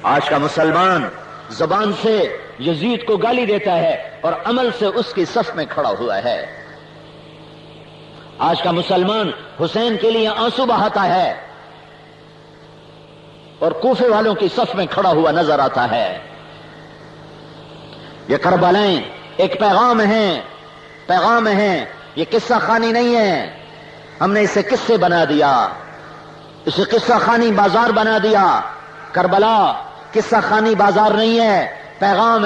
آج کا مسلمان زبان سے یزید کو گالی دیتا ہے اور عمل سے اس کی صف میں کھڑا ہوا ہے. آج کا مسلمان حسین کے لیے آنسو بہاتا ہے اور کوفے والوں کی صف میں کھڑا ہوا نظر آتا ہے. یہ کربلائیں ایک پیغام ہیں. یہ قصہ خانی نہیں ہے. ہم نے اسے قصے بنا دیا, اسے قصہ خانی بازار بنا دیا. کربلا قصہ خانی بازار نہیں ہے, پیغام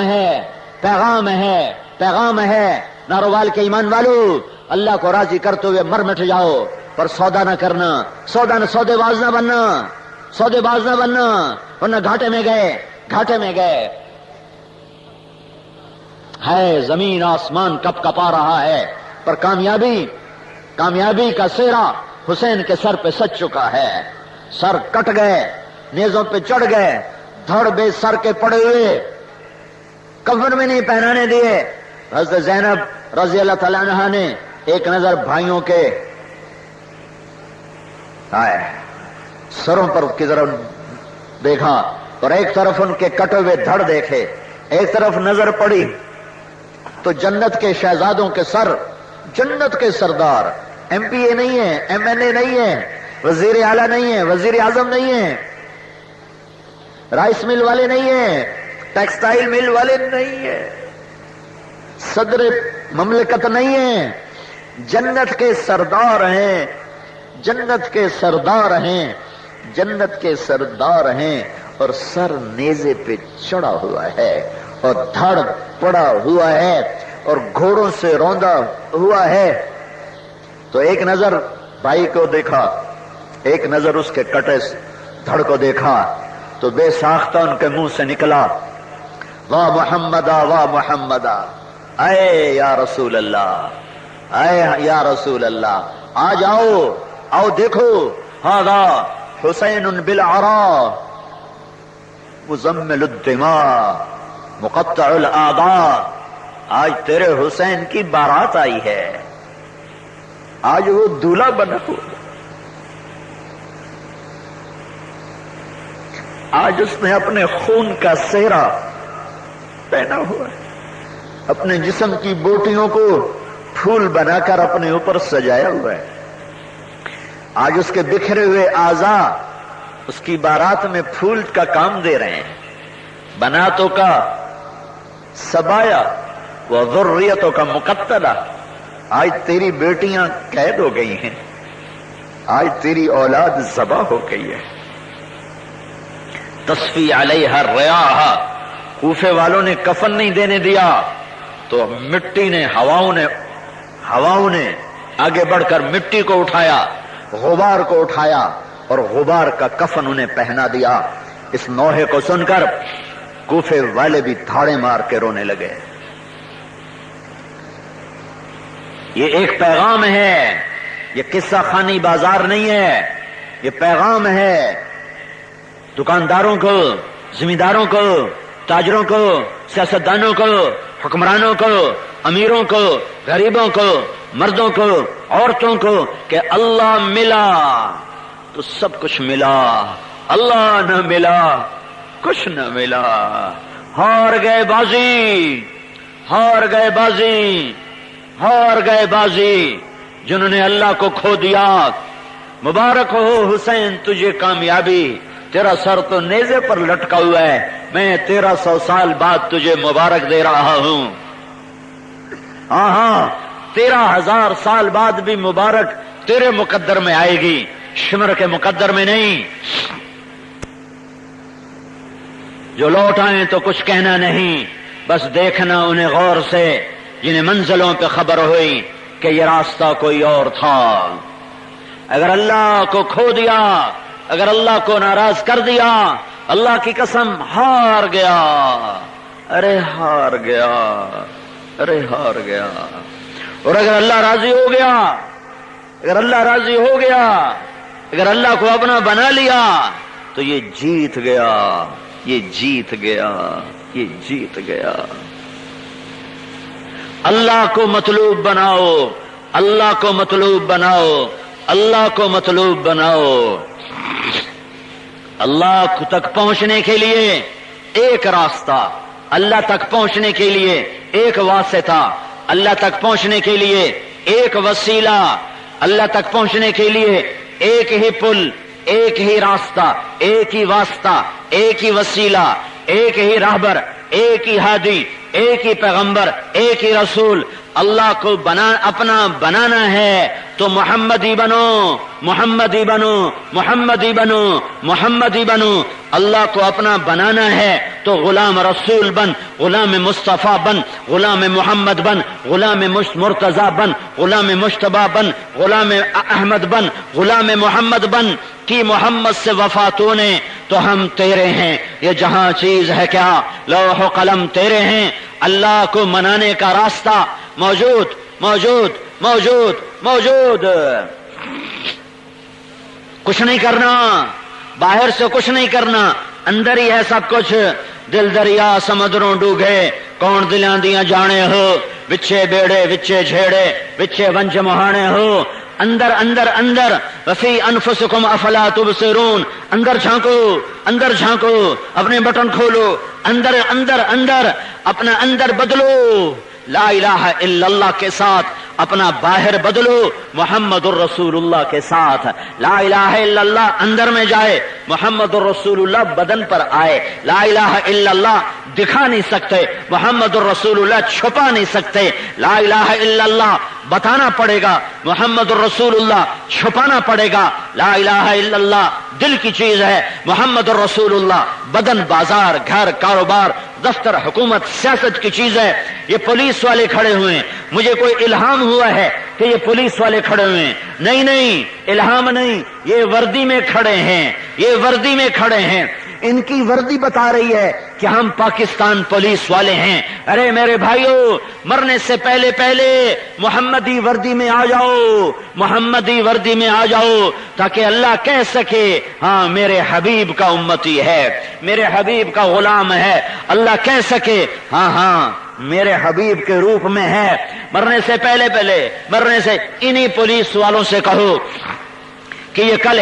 ہے. ناروال کے ایمان والو, اللہ کو راضی کرتے ہوئے مر مٹ جاؤ, پر سودا نہ کرنا, سودے باز نہ بننا, ورنہ گھاٹے میں گئے. ہے زمین آسمان کپ کپا رہا ہے, پر کامیابی کا سہرا حسین کے سر پہ سج چکا ہے. سر کٹ گئے, نیزوں پہ چڑھ گئے, دھڑ بے سر کے پڑے ہوئے, کفن میں نہیں پہنانے دیے. حضرت زینب رضی اللہ تعالیٰ عنہا نے ایک نظر بھائیوں کے سروں پر کی طرف دیکھا اور ایک طرف ان کے کٹے ہوئے دھڑ دیکھے. ایک طرف نظر پڑی تو جنت کے شہزادوں کے سر, جنت کے سردار, ایم پی اے نہیں ہے, ایم این اے نہیں ہے, وزیر اعلیٰ نہیں ہے, وزیر اعظم نہیں ہے, رائس مل والے نہیں ہیں, ٹیکسٹائل مل والے نہیں ہیں, صدر مملکت نہیں ہیں, جنت کے سردار ہیں, اور سر نیزے پہ چڑھا ہوا ہے اور دھڑ پڑا ہوا ہے اور گھوڑوں سے روندا ہوا ہے. تو ایک نظر بھائی کو دیکھا, ایک نظر اس کے کٹے دھڑ کو دیکھا, تو بے ساختہ ان کے منہ سے نکلا, واہ محمدہ واہ محمدہ, اے یا رسول اللہ, آ جاؤ دیکھو, ہاذا حسین بالعراء مزمل الدماء مقطع الاعضاء. آج تیرے حسین کی بارات آئی ہے, آج وہ دولہا بنا ہوا, آج اس نے اپنے خون کا سہرا پہنا ہوا ہے, اپنے جسم کی بوٹیوں کو پھول بنا کر اپنے اوپر سجایا ہوا ہے. آج اس کے بکھرے ہوئے اعضاء اس کی بارات میں پھول کا کام دے رہے ہیں. بناتوں کا سبایا و ذریتوں کا مقتلہ. آج تیری بیٹیاں قید ہو گئی ہیں, آج تیری اولاد ذبح ہو گئی ہے. تصفی علیہ الریاح, کوفے والوں نے کفن نہیں دینے دیا تو مٹی نے, ہواؤں نے آگے بڑھ کر مٹی کو اٹھایا, غبار کو اٹھایا اور غبار کا کفن انہیں پہنا دیا. اس نوحے کو سن کر کوفے والے بھی تھاڑے مار کے رونے لگے. یہ ایک پیغام ہے, یہ قصہ خانی بازار نہیں ہے, یہ پیغام ہے دکانداروں کو, زمینداروں کو, تاجروں کو, سیاستدانوں کو, حکمرانوں کو, امیروں کو, غریبوں کو, مردوں کو, عورتوں کو, کہ اللہ ملا تو سب کچھ ملا, اللہ نہ ملا کچھ نہ ملا. ہار گئے بازی جنہوں نے اللہ کو کھو دیا. مبارک ہو حسین تجھے کامیابی, تیرا سر تو نیزے پر لٹکا ہوا ہے, میں 1300 سال بعد تجھے مبارک دے رہا ہوں. ہاں 13,000 سال بعد بھی مبارک تیرے مقدر میں آئے گی, شمر کے مقدر میں نہیں. جو لوٹ آئیں تو کچھ کہنا نہیں, بس دیکھنا انہیں غور سے جنہیں منزلوں پہ خبر ہوئی کہ یہ راستہ کوئی اور تھا. اگر اللہ کو کھو دیا, اگر اللہ کو ناراض کر دیا, اللہ کی قسم ہار گیا, ارے ہار گیا. اور اگر اللہ راضی ہو گیا, اگر اللہ کو اپنا بنا لیا تو یہ جیت گیا. اللہ کو مطلوب بناؤ, اللہ کو مطلوب بناؤ. اللہ تک پہنچنے کے لیے ایک راستہ، اللہ تک پہنچنے کے لیے ایک واسطہ، اللہ تک پہنچنے کے لیے ایک وسیلہ، اللہ تک پہنچنے کے لیے ایک ہی پل، ایک ہی راستہ، ایک ہی واسطہ، ایک ہی وسیلہ، ایک ہی راہبر، ایک ہی ہادی، ایک ہی پیغمبر، ایک ہی رسول۔ اللہ کو اپنا بنانا ہے تو محمدی بنو، محمدی بنو، محمدی بنو، محمدی بنو۔ اللہ کو اپنا بنانا ہے تو غلام رسول بن، غلام مصطفیٰ بن، غلام محمد بن، غلام مرتضی بن، غلام مجتبیٰ بن، غلام احمد بن، غلام محمد بن۔ کی محمد سے وفا تو نے تو ہم تیرے ہیں، یہ جہاں چیز ہے کیا لوح و قلم تیرے ہیں۔ اللہ کو منانے کا راستہ موجود موجود موجود موجود، کچھ نہیں کرنا، باہر سے کچھ نہیں کرنا، اندر ہی ہے سب کچھ۔ دل دریا سمندروں ڈوبے، کون دلاں دیاں جانے ہو، وچے بیڑے وچے جھیڑے وچے ونج مہانے ہو۔ اندر اندر اندر وفی انفسکم افلا تبصرون، اندر جھانکو، اندر جھانکو، اپنے بٹن کھولو، اندر اندر اندر اپنا اندر بدلو، لا الہ الا اللہ کے ساتھ اپنا باہر بدلو محمد الرسول اللہ کے ساتھ۔ لا الہ الا اللہ اندر میں جائے، محمد الرسول اللہ بدن پر آئے۔ لا الہ الا اللہ دکھا نہیں سکتے، محمد الرسول اللہ چھپا نہیں سکتے۔ لا الہ الا اللہ بتانا پڑے گا، محمد الرسول اللہ چھپانا پڑے گا۔ لا الہ الا اللہ دل کی چیز ہے، محمد الرسول اللہ بدن، بازار، گھر، کاروبار، دفتر، حکومت، سیاست کی چیز ہے۔ یہ پولیس والے کھڑے ہوئے ہیں، مجھے کوئی الہام ہوا ہے کہ یہ پولیس والے کھڑے ہوئے ہیں؟ نہیں نہیں، الہام نہیں، یہ وردی میں کھڑے ہیں، یہ وردی میں کھڑے ہیں۔ ان کی وردی بتا رہی ہے کہ ہم پاکستان پولیس والے ہیں۔ ارے میرے بھائیو، مرنے سے پہلے پہلے محمدی وردی میں آ جاؤ، محمدی وردی میں آ جاؤ، تاکہ اللہ کہہ سکے ہاں میرے حبیب کا امتی ہے، میرے حبیب کا غلام ہے۔ اللہ کہہ سکے ہاں ہاں میرے حبیب کے روپ میں ہے۔ مرنے سے پہلے پہلے، مرنے سے انہی پولیس والوں سے کہو کہ یہ کل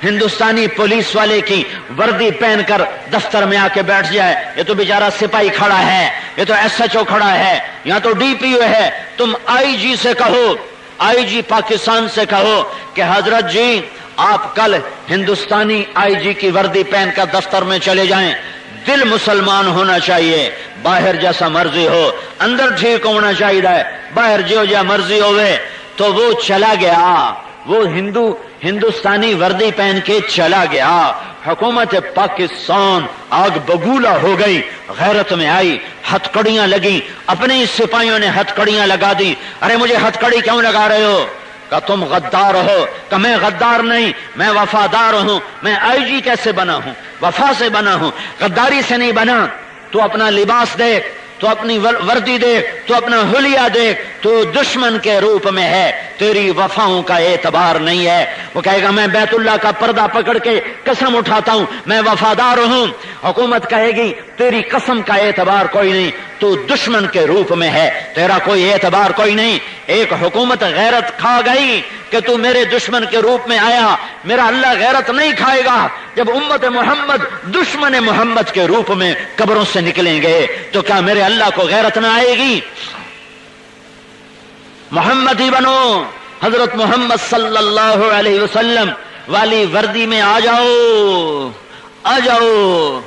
ہندوستانی پولیس والے کی وردی پہن کر دفتر میں آ کے بیٹھ جائے۔ یہ تو بیچارہ سپاہی کھڑا ہے، یہ تو ایس ایچ او کھڑا ہے، یہاں تو ڈی پی او ہے۔ تم آئی جی سے کہو، آئی جی پاکستان سے کہو کہ حضرت جی آپ کل ہندوستانی آئی جی کی وردی پہن کر دفتر میں چلے جائیں۔ دل مسلمان ہونا چاہیے، باہر جیسا مرضی ہو اندر ٹھیک ہونا چاہیے، باہر جو مرضی ہوئے۔ تو وہ چلا گیا، وہ ہندوستانی وردی پہن کے چلا گیا۔ حکومت پاکستان آگ بگولا ہو گئی، غیرت میں آئی، ہتھ کڑیاں لگی، اپنے ہی سپاہیوں نے ہتھ کڑیاں لگا دی۔ ارے مجھے ہتھ کڑی کیوں لگا رہے ہو؟ کہ تم غدار ہو۔ کہ میں غدار نہیں، میں وفادار ہوں۔ میں آئی جی کیسے بنا ہوں؟ وفا سے بنا ہوں، غداری سے نہیں بنا۔ تو اپنا لباس دیکھ، تو اپنی وردی دیکھ، تو اپنا حلیہ دیکھ، تو دشمن کے روپ میں ہے، تیری وفاؤں کا اعتبار نہیں ہے۔ وہ کہے گا میں بیت اللہ کا پردہ پکڑ کے قسم اٹھاتا ہوں میں وفادار ہوں۔ حکومت کہے گی تیری قسم کا اعتبار کوئی نہیں، تو دشمن کے روپ میں ہے، تیرا کوئی اعتبار کوئی نہیں۔ ایک حکومت غیرت کھا گئی کہ تو میرے دشمن کے روپ میں آیا، میرا اللہ غیرت نہیں کھائے گا جب امت محمد دشمن محمد کے روپ میں قبروں سے نکلیں گے، تو کیا میرے اللہ کو غیرت نہ آئے گی؟ محمدی بنو، حضرت محمد صلی اللہ علیہ وسلم والی وردی میں آ جاؤ، آ جاؤ۔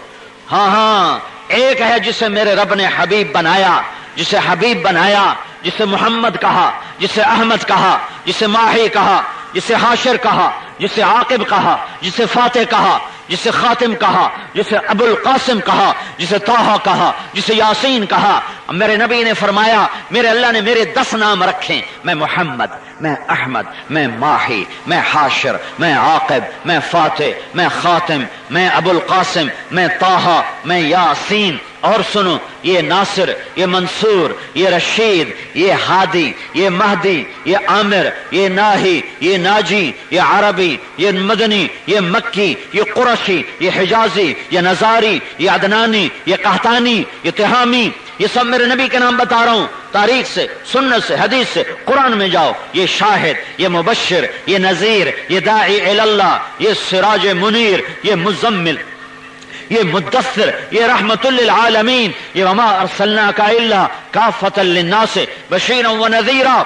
ہاں ہاں، ایک ہے جسے میرے رب نے حبیب بنایا، جسے حبیب بنایا، جسے محمد کہا، جسے احمد کہا، جسے ماہی کہا، جسے حاشر کہا، جسے عاقب کہا، جسے فاتح کہا، جسے خاتم کہا، جسے ابو القاسم کہا، جسے طٰہٰ کہا، جسے یاسین کہا۔ میرے نبی نے فرمایا میرے اللہ نے میرے 10 نام رکھے، میں محمد، میں احمد، میں ماہی، میں حاشر، میں عاقب، میں فاتح، میں خاتم، میں ابو القاسم، میں طٰہٰ، میں یاسین۔ اور سنو، یہ ناصر، یہ منصور، یہ رشید، یہ ہادی، یہ مہدی، یہ عامر، یہ ناہی، یہ ناجی، یہ عربی، یہ مدنی، یہ مکی، یہ قرشی، یہ حجازی، یہ نزاری، یہ عدنانی، یہ قحطانی، یہ تہامی، یہ سب میرے نبی کے نام بتا رہا ہوں، تاریخ سے، سنت سے، حدیث سے، قرآن میں جاؤ. یہ شاہد، یہ مبشر، یہ نذیر، یہ داعی اللہ، یہ سراج منیر، یہ مزمل، یہ مدثر، یہ رحمت للعالمین، یہ وما ارسلناک الا کافۃ للناس بشیرا ونذیرا.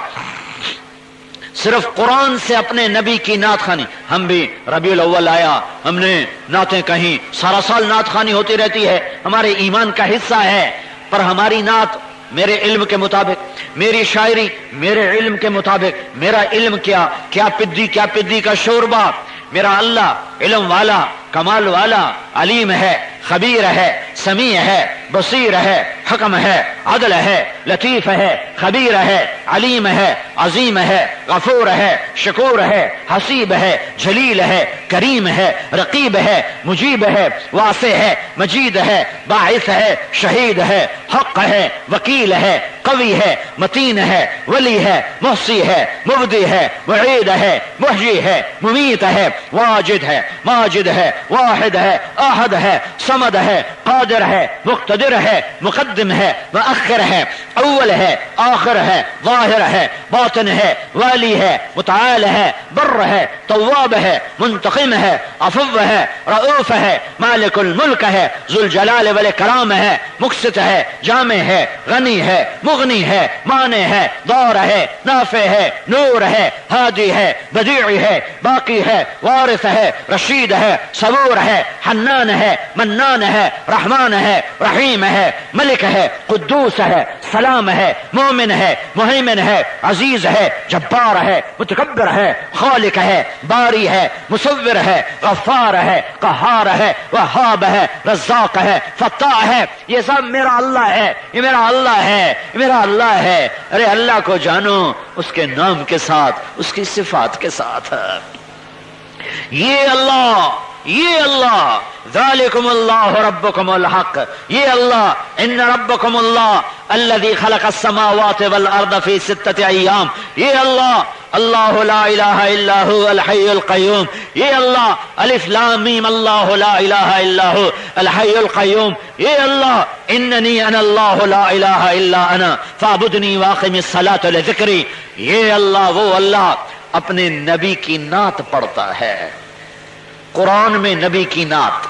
صرف قرآن سے اپنے نبی کی نعت خوانی. ہم بھی ربیع الاول آیا، ہم نے نعتیں کہیں، سارا سال نعت خوانی ہوتی رہتی ہے، ہمارے ایمان کا حصہ ہے. پر ہماری نعت میرے علم کے مطابق، میری شاعری میرے علم کے مطابق. میرا علم کیا پدی کا شوربہ. میرا اللہ علم والا، کمال والا، علیم ہے، خبیر ہے، سمیع ہے، بصیر ہے، حکم ہے، عدل ہے، لطیف ہے، خبیر ہے، علیم ہے، عظیم ہے، غفور ہے، شکور ہے، حسیب ہے، جلیل ہے، کریم ہے، رقیب ہے، مجیب ہے، واسع ہے، مجید ہے، باعث ہے، شہید ہے، حق ہے، وکیل ہے، قوی ہے، متین ہے، ولی ہے، محصی ہے، مبدی ہے، معید ہے، محیی ہے، ممیت ہے، واجد ہے، ماجد ہے، واحد ہے، احد ہے، صمد ہے، قادر ہے، مقتدر ہے، مقدم ہے، مؤخر ہے، اول ہے، آخر ہے، ظاہر ہے، باطن ہے، والی ہے، متعال ہے، بر ہے، تواب ہے، منتقم ہے، عفو ہے، رؤوف ہے، مالک الملک ہے، ذو الجلال والاکرام ہے، مقسط ہے، جامع ہے، غنی ہے، مغنی ہے، مانع ہے، دار ہے، نافع ہے، نور ہے، ہادی ہے، بدیع ہے، باقی ہے، وارث ہے، رشید ہے، صبور ہے، حنان ہے، منان ہے، رحمان ہے، رحیم ہے، ملک ہے، قدوس ہے، سلام ہے، مومن ہے، مہیمن ہے، عزیز ہے، جبار ہے، متکبر ہے، خالق ہے، باری ہے، مصور ہے، غفار ہے، قہار ہے، وہاب ہے، رزاق ہے، فتاح ہے. یہ سب میرا اللہ ہے، یہ میرا اللہ ہے، یہ میرا اللہ ہے. ارے اللہ کو جانو اس کے نام کے ساتھ، اس کی صفات کے ساتھ. یہ اللہ ذالکم اللہ ربکم الحق. یہ اللہ ان ربکم اللہ الذی خلق السماوات والارض فی 6 ایام. یہ اللہ لا الہ الا هو الحی القیوم. یہ اللہ الف لام میم اللہ لا الہ الا هو الحی القیوم. یہ اللہ اننی انا اللہ لا الہ الا انا فاعبدنی واقم الصلاۃ لذکری. یہ اللہ وہ اللہ اپنے نبی کی نعت پڑھتا ہے. قرآن میں نبی کی نعت.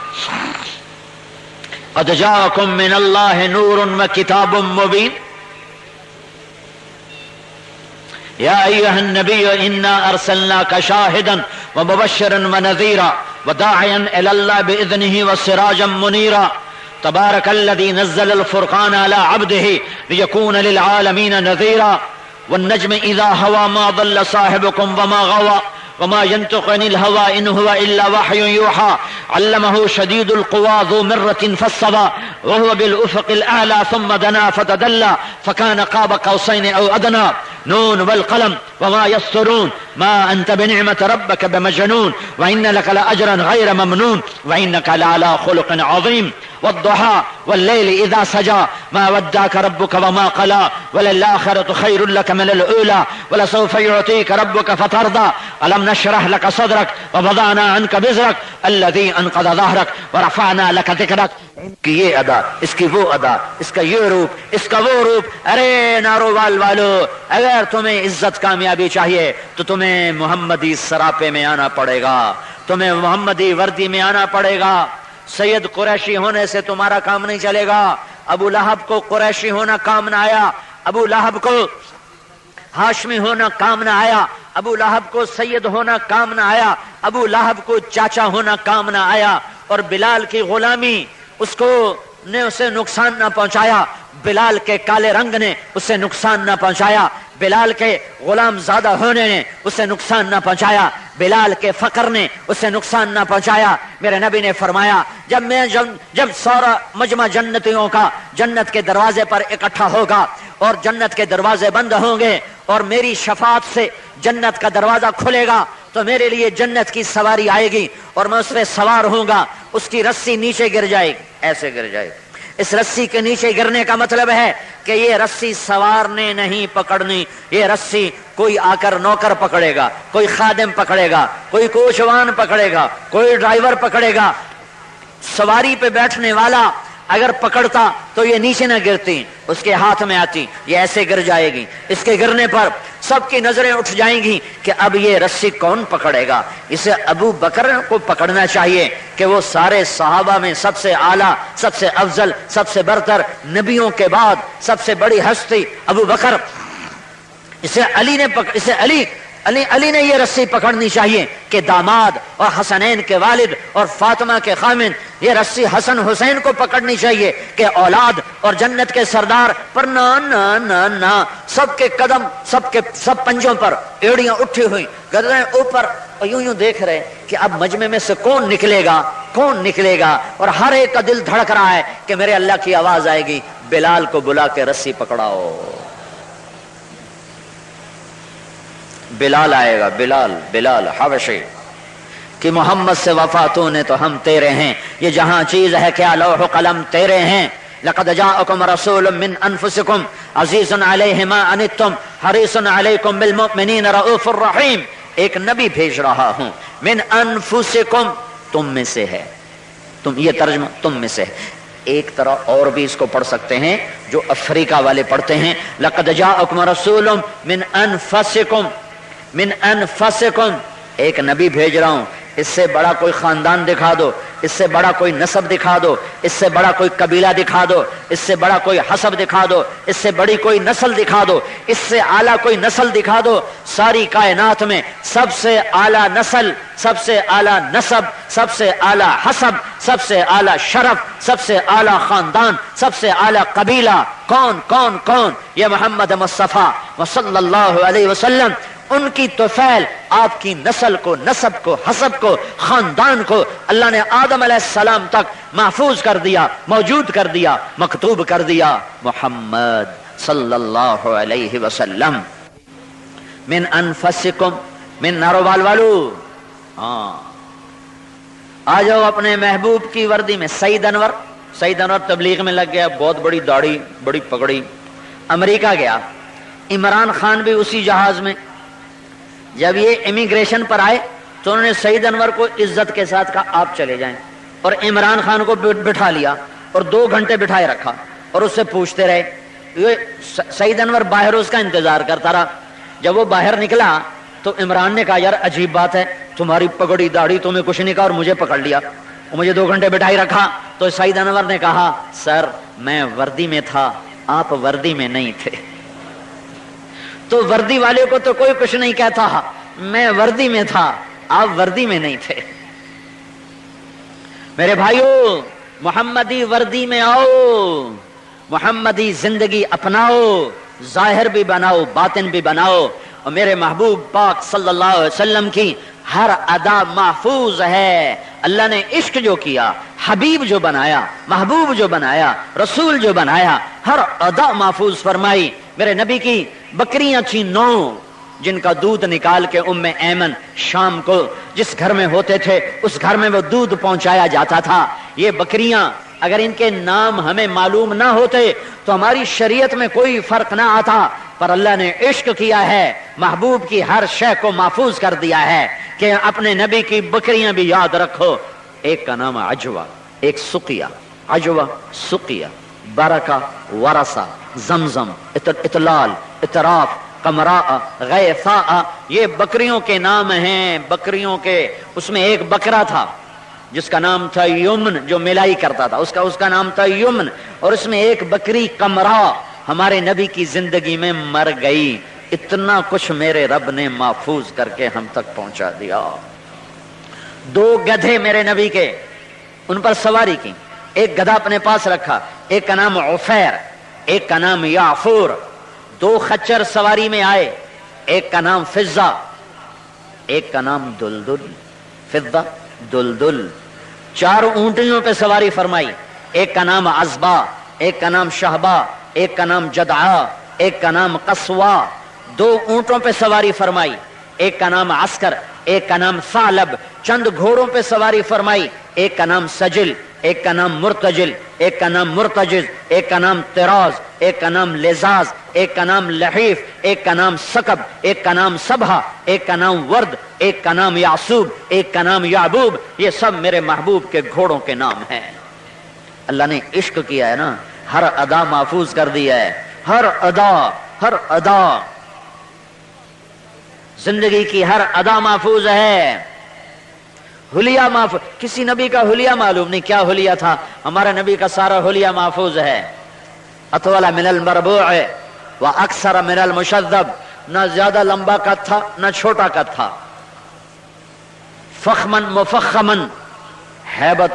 قد جاءکم من اللہ نور وکتاب مبین. یا ایھا النبی انا ارسلناک شاہدا ومبشرا ونذیرا وداعیا الی اللہ باذنہ وسراجا منیرا. تبارک الذی نزل الفرقان علی عبدہ لیکون للعالمین نذیرا. والنجم اذا هوى ما ضل صاحبكم وما غوى وما ينطق عن الهوى إن هو إلا وحي يوحى علمه شديد القوى ذو مرة فاستوى وهو بالأفق الأعلى ثم دنا فتدلى فكان قاب قوسين أو أدنى. نون والقلم وما يسطرون ما أنت بنعمة ربك بمجنون وإن لك لأجرا غير ممنون وإنك لعلى خلق عظيم. والضحى والليل إذا سجى ما ودعك ربك وما قلى وللآخرة خير لك من الأولى ولسوف يعطيك ربك فترضى. ألم نشرح لك صدرك ووضعنا عنك وزرك الذي أنقض ظهرك ورفعنا لك ذكرك. کی یہ ادا، اس کی وہ ادا، اس کا یہ روپ، اس کا وہ روپ. ارے نارووال والو، اگر تمہیں عزت کامیابی چاہیے تو تمہیں محمدی سراپے میں آنا پڑے گا، تمہیں محمدی وردی میں آنا پڑے گا. سید قریشی ہونے سے تمہارا کام نہیں چلے گا. ابو لہب کو قریشی ہونا کام نہ آیا، ابو لہب کو ہاشمی ہونا کام نہ آیا، ابو لہب کو سید ہونا کام نہ آیا، ابو لہب کو چاچا ہونا کام نہ آیا. اور بلال کی غلامی اس کو نے اسے نقصان نہ پہنچایا، بلال کے کالے رنگ نے اسے نقصان نہ پہنچایا، بلال کے غلام زادہ ہونے نے اسے نقصان نہ پہنچایا، بلال کے فقر نے اسے نقصان نہ پہنچایا. میرے نبی نے فرمایا جب سارا مجمع جنتیوں کا جنت کے دروازے پر اکٹھا ہوگا اور جنت کے دروازے بند ہوں گے اور میری شفاعت سے جنت کا دروازہ کھلے گا تو میرے لیے جنت کی سواری آئے گی اور میں اس پہ سوار ہوں گا. اس کی رسی نیچے گر جائے گی، ایسے گر جائے گی. اس رسی کے نیچے گرنے کا مطلب ہے کہ یہ رسی سوار نے نہیں پکڑنی، یہ رسی کوئی آ کر نوکر پکڑے گا، کوئی خادم پکڑے گا، کوئی کوچوان پکڑے گا، کوئی ڈرائیور پکڑے گا. سواری پہ بیٹھنے والا اگر پکڑتا تو یہ نیچے نہ گرتی، اس کے ہاتھ میں آتی، یہ ایسے گر جائے گی۔ اس کے گرنے پر سب کی نظریں اٹھ جائیں گی کہ اب یہ رسی کون پکڑے گا؟ اسے ابو بکر کو پکڑنا چاہیے کہ وہ سارے صحابہ میں سب سے اعلیٰ، سب سے افضل، سب سے برتر، نبیوں کے بعد سب سے بڑی ہستی ابو بکر، اسے علی نے یہ رسی پکڑنی چاہیے کہ داماد اور حسنین کے والد اور فاطمہ کے خامن، یہ رسی حسن حسین کو پکڑنی چاہیے کہ اولاد اور جنت کے سردار پر نہ سب کے قدم، سب پنجوں پر ایڑیاں اٹھی ہوئی، گردنیں اوپر، اور یوں دیکھ رہے کہ اب مجمع میں سے کون نکلے گا، اور ہر ایک کا دل دھڑک رہا ہے کہ میرے اللہ کی آواز آئے گی، بلال کو بلا کے رسی پکڑاؤ۔ بلال آئے گا، بلال حبشی کہ محمد سے وفاتوں نے تو ہم تیرے ہیں، یہ جہاں چیز ہے کیا لوح و قلم تیرے ہیں۔ لقد جاءکم رسول من انفسکم عزیز علیہ ما عنتم حریص علیکم بالمؤمنین رؤوف الرحیم۔ ایک نبی بھیج رہا ہوں، من انفسکم، تم میں سے ہے، یہ ترجمہ تم میں سے ہے۔ ایک طرح اور بھی اس کو پڑھ سکتے ہیں جو افریقہ والے پڑھتے ہیں، لقد جاءکم رسول من انفسکم، من انفسکم، ایک نبی بھیج رہا ہوں، اس سے بڑا کوئی خاندان دکھا دو، اس سے بڑا کوئی نسب دکھا دو، اس سے بڑا کوئی قبیلہ دکھا دو، اس سے بڑا کوئی حسب دکھا دو، اس سے بڑی کوئی نسل دکھا دو، اس سے اعلیٰ کوئی نسل دکھا دو۔ ساری کائنات میں سب سے اعلیٰ نسل، سب سے اعلیٰ نسب، سب سے اعلیٰ حسب، سب سے اعلیٰ شرف، سب سے اعلیٰ خاندان، سب سے اعلیٰ قبیلہ کون؟ یہ محمد مصطفیٰ صلی اللہ علیہ وسلم۔ ان کی طفیل، آپ کی نسل کو، نسب کو، حسب کو، خاندان کو اللہ نے آدم علیہ السلام تک محفوظ کر دیا، موجود کر دیا، مکتوب کر دیا۔ محمد صلی اللہ علیہ وسلم من انفسکم، من ناروبال والو، آ جاؤ اپنے محبوب کی وردی میں۔ سعید انور تبلیغ میں لگ گیا، بہت بڑی داڑھی، بڑی پگڑی، امریکہ گیا۔ عمران خان بھی اسی جہاز میں، جب یہ امیگریشن پر آئے تو انہوں نے سعید انور کو عزت کے ساتھ کہا آپ چلے جائیں، اور عمران خان کو بٹھا لیا اور 2 گھنٹے بٹھائے رکھا اور اس سے پوچھتے رہے۔ یہ سعید انور باہر اس کا انتظار کرتا رہا۔ جب وہ باہر نکلا تو عمران نے کہا یار عجیب بات ہے، تمہاری پگڑی داڑھی تمہیں کچھ نہیں کہا اور مجھے پکڑ لیا اور مجھے 2 گھنٹے بٹھائی رکھا۔ تو سعید انور نے کہا سر میں وردی میں تھا، آپ وردی میں نہیں تھے۔ تو وردی والے کو تو کوئی کچھ نہیں کہتا، میں وردی میں تھا، آپ وردی میں نہیں تھے۔ میرے بھائیو، محمدی وردی میں آؤ، محمدی زندگی اپناؤ، ظاہر بھی بناؤ، باطن بھی بناؤ، اور میرے محبوب پاک صلی اللہ علیہ وسلم کی ہر ادا محفوظ ہے۔ اللہ نے عشق جو کیا، حبیب جو بنایا، محبوب جو بنایا، رسول جو بنایا، ہر ادا محفوظ فرمائی۔ میرے نبی کی بکریاں تھیں 9 جن کا دودھ نکال کے ام ایمن شام کو جس گھر میں ہوتے تھے اس گھر میں وہ دودھ پہنچایا جاتا تھا۔ یہ بکریاں اگر ان کے نام ہمیں معلوم نہ ہوتے تو ہماری شریعت میں کوئی فرق نہ آتا، پر اللہ نے عشق کیا ہے، محبوب کی ہر شے کو محفوظ کر دیا ہے کہ اپنے نبی کی بکریاں بھی یاد رکھو۔ ایک کا نام عجوہ، ایک سقیہ، عجوہ، سقیہ، برکہ، ورثہ، زمزم، اطلال، اطراف، قمراء، غیثاء، یہ بکریوں کے نام ہیں، بکریوں کے۔ اس میں ایک بکرا تھا جس کا نام تھا یمن، جو ملائی کرتا تھا، اس کا نام تھا یمن، اور اس میں ایک بکری قمراء ہمارے نبی کی زندگی میں مر گئی۔ اتنا کچھ میرے رب نے محفوظ کر کے ہم تک پہنچا دیا۔ 2 گدھے میرے نبی کے، ان پر سواری کی، ایک گدھا اپنے پاس رکھا، ایک کا نام عفیر، ایک کا نام یعفور۔ 2 خچر سواری میں آئے، ایک کا نام فضہ، ایک کا نام دلدل، فضہ دلدل۔ 4 اونٹیوں پہ سواری فرمائی، ایک کا نام عزبہ، ایک کا نام شہبہ، ایک کا نام جدعا، ایک کا نام قصوا۔ 2 اونٹوں پہ سواری فرمائی، ایک کا نام عسکر، ایک کا نام ثعلب۔ چند گھوڑوں پہ سواری فرمائی، ایک کا نام سجل، ایک کا نام مرتجل، ایک کا نام مرتجز، ایک کا نام طراز، ایک کا نام لزاز، ایک کا نام لحیف، ایک کا نام سکب، ایک کا نام سبھا، ایک کا نام ورد، ایک کا نام یعصوب، ایک کا نام یعبوب۔ یہ سب میرے محبوب کے گھوڑوں کے نام ہیں۔ اللہ نے عشق کیا ہے نا، ہر ادا محفوظ کر دیا ہے، ہر ادا زندگی کی ہر ادا محفوظ ہے، حلیہ محفوظ. کسی نبی کا حلیہ معلوم نہیں کیا حلیہ تھا، ہمارا نبی کا سارا حلیہ محفوظ ہے. اطول من المربوع و اکثر من المشذب، نہ زیادہ لمبا قد تھا نہ چھوٹا قد تھا. فخمن مفخمن، ہیبت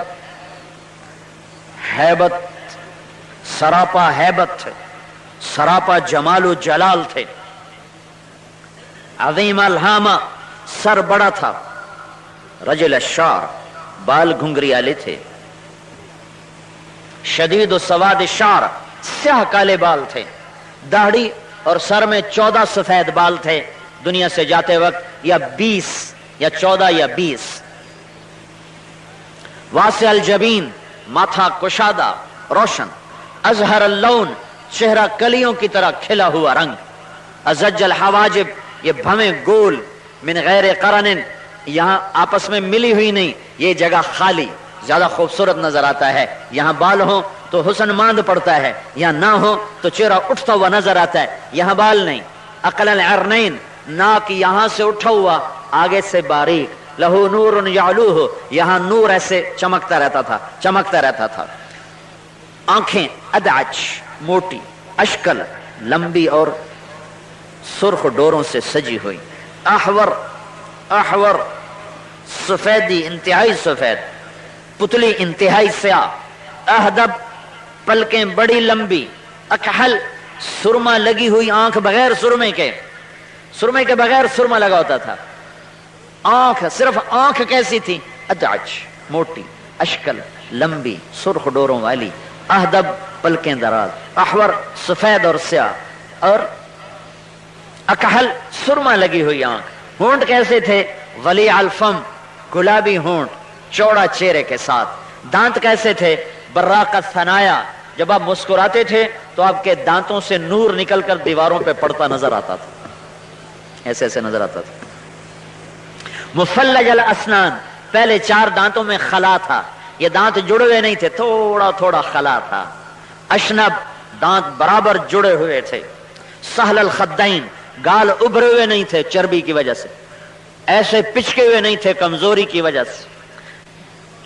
سراپا ہیبت تھے، سراپا جمال و جلال تھے. عظیم الہامہ، سر بڑا تھا. رجل الشعر، بال گھنگریالے تھے. شدید و سواد الشعر، سیاہ کالے بال تھے. داڑھی اور سر میں 14 سفید بال تھے دنیا سے جاتے وقت، یا 20 یا 14 یا 20. واسع الجبین، ماتھا کشادہ روشن. ازہر اللون، چہرہ کلیوں کی طرح کھلا ہوا رنگ. ازج الحواجب، یہ بھویں گول. من غیر قرن، یہاں آپس میں ملی ہوئی نہیں، یہ جگہ خالی، زیادہ خوبصورت نظر آتا ہے. یہاں بال ہوں تو حسن ماند پڑتا ہے، یہاں نہ ہو تو چہرہ اٹھتا ہوا نظر آتا ہے. یہاں بال نہیں. عقل العرنین، ناک یہاں سے اٹھا ہوا آگے سے باریک. لہو نور یعلوہ، یہاں نور ایسے چمکتا رہتا تھا. آنکھیں ادعج، موٹی. اشکل، لمبی اور سرخ ڈوروں سے سجی ہوئی. احور، سفیدی انتہائی سفید. پتلی انتہائی سیاہ. اہدب، پلکیں بڑی لمبی. اکحل، سرما لگی ہوئی آنکھ بغیر سرمے کے بغیر سرما لگا ہوتا تھا. آنکھ، صرف آنکھ کیسی تھی؟ ادعج، موٹی. اشکل، لمبی سرخ ڈوروں والی. اہدب، پلکیں دراز. احور، سفید اور سیاہ. اور اکحل، سرما لگی ہوئی آنکھ. ہونٹ کیسے تھے؟ ولی الفم، گلابی ہونٹ، چوڑا چہرے کے ساتھ. دانت کیسے تھے؟ براق الثنایا، جب آپ مسکراتے تھے تو آپ کے دانتوں سے نور نکل کر دیواروں پہ پڑتا نظر آتا تھا، ایسے نظر آتا تھا. مفلج الاسنان، پہلے 4 دانتوں میں خلا تھا، یہ دانت جڑے ہوئے نہیں تھے، تھوڑا خلا تھا. اشنب، دانت برابر جڑے ہوئے تھے. سہل الخدین، گال ابھرے ہوئے نہیں تھے چربی کی وجہ سے، ایسے پچکے ہوئے نہیں تھے کمزوری کی وجہ سے.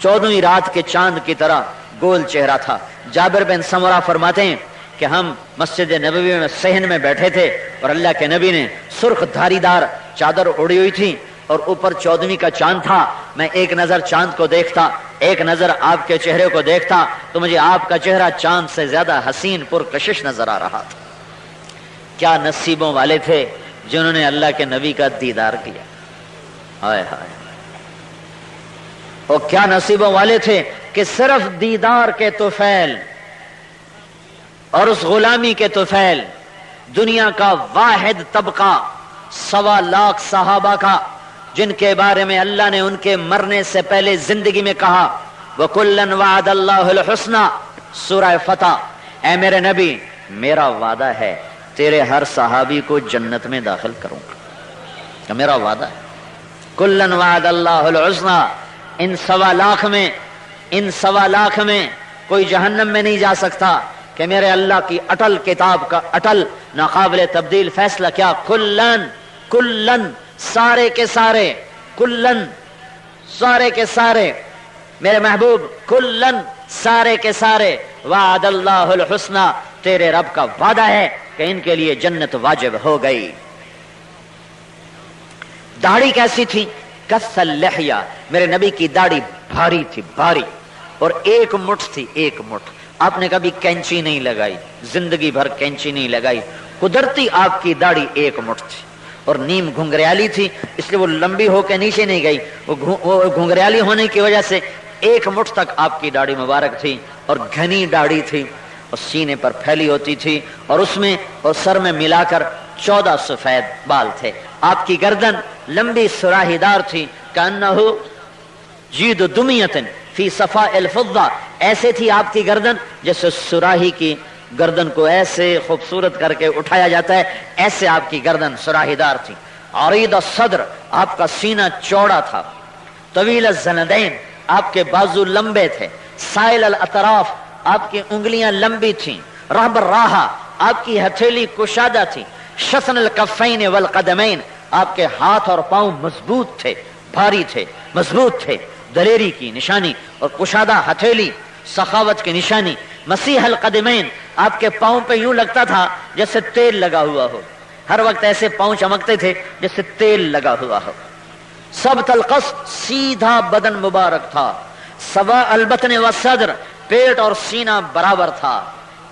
14ویں رات کے چاند کی طرح گول چہرہ تھا. جابر بن سمرہ فرماتے ہیں کہ ہم مسجد نبوی میں صحن میں بیٹھے تھے اور اللہ کے نبی نے سرخ دھاری دار چادر اڑی ہوئی تھی اور اوپر 14ویں کا چاند تھا. میں ایک نظر چاند کو دیکھتا، ایک نظر آپ کے چہرے کو دیکھتا تو مجھے آپ کا چہرہ چاند سے زیادہ حسین پرکشش نظر آ رہا تھا. کیا نصیبوں والے تھے جنہوں نے اللہ کے نبی کا دیدار کیا. ہائے ہائے. اور کیا نصیبوں والے تھے کہ صرف دیدار کے طفیل اور اس غلامی کے طفیل. دنیا کا واحد طبقہ 1.25 لاکھ صحابہ کا جن کے بارے میں اللہ نے ان کے مرنے سے پہلے زندگی میں کہا وَكُلًّا وَعَدَ اللَّهُ الْحُسْنَى، سورہ فتح. اے میرے نبی، میرا وعدہ ہے تیرے ہر صحابی کو جنت میں داخل کروں گا، میرا وعدہ ہے. کلن وعد اللہ الحسنى، ان 1.25 لاکھ میں کوئی جہنم میں نہیں جا سکتا کہ میرے اللہ کی اٹل کتاب کا اٹل ناقابل تبدیل فیصلہ کیا. کلن سارے کے سارے، کلن سارے کے سارے، میرے محبوب کلن سارے کے سارے، وعد اللہ الحسنى، تیرے رب کا وعدہ ہے کہ ان کے لیے جنت واجب ہو گئی. داڑھی کیسی تھی؟ کث اللحیہ، میرے نبی کی داڑھی بھاری تھی، بھاری، اور 1 مٹھ تھی، 1 مٹھ. آپ نے کبھی کینچی نہیں لگائی، زندگی بھر کینچی نہیں لگائی، قدرتی آپ کی داڑھی 1 مٹھ تھی. اور نیم گھنگریالی تھی، اس لیے وہ لمبی ہو کے نیچے نہیں گئی، وہ گھنگریالی ہونے کی وجہ سے 1 مٹھ تک آپ کی داڑھی مبارک تھی. اور گھنی داڑھی تھی اور سینے پر پھیلی ہوتی تھی، اور اس میں اور سر میں ملا کر 14 سفید بال تھے. آپ کی گردن لمبی سراہی دار تھی، کأنہ جید دمیۃ فی صفاء الفضہ، ایسے تھی آپ کی گردن جیسے سراہی کی گردن کو ایسے خوبصورت کر کے اٹھایا جاتا ہے، ایسے آپ کی گردن سراہی دار تھی. عریض الصدر، آپ کا سینہ چوڑا تھا. طویل الزندین، آپ کے بازو لمبے تھے. سائل الاطراف، آپ کی انگلیاں لمبی تھیں، رہب راہا آپ کی ہتھیلی کشادہ تھی، شسن الکفین والقدمین آپ کے ہاتھ اور پاؤں مضبوط تھے، بھاری تھے، مضبوط تھے، دلیری کی نشانی، اور کشادہ ہتھیلی سخاوت کی نشانی، مسیح القدمین آپ کے پاؤں پہ یوں لگتا تھا جیسے تیل لگا ہوا ہو، ہر وقت ایسے پاؤں چمکتے تھے جیسے تیل لگا ہوا ہو، ثبت القصد سیدھا بدن مبارک تھا، سوا البطن والصدر پیٹ اور سینہ برابر تھا،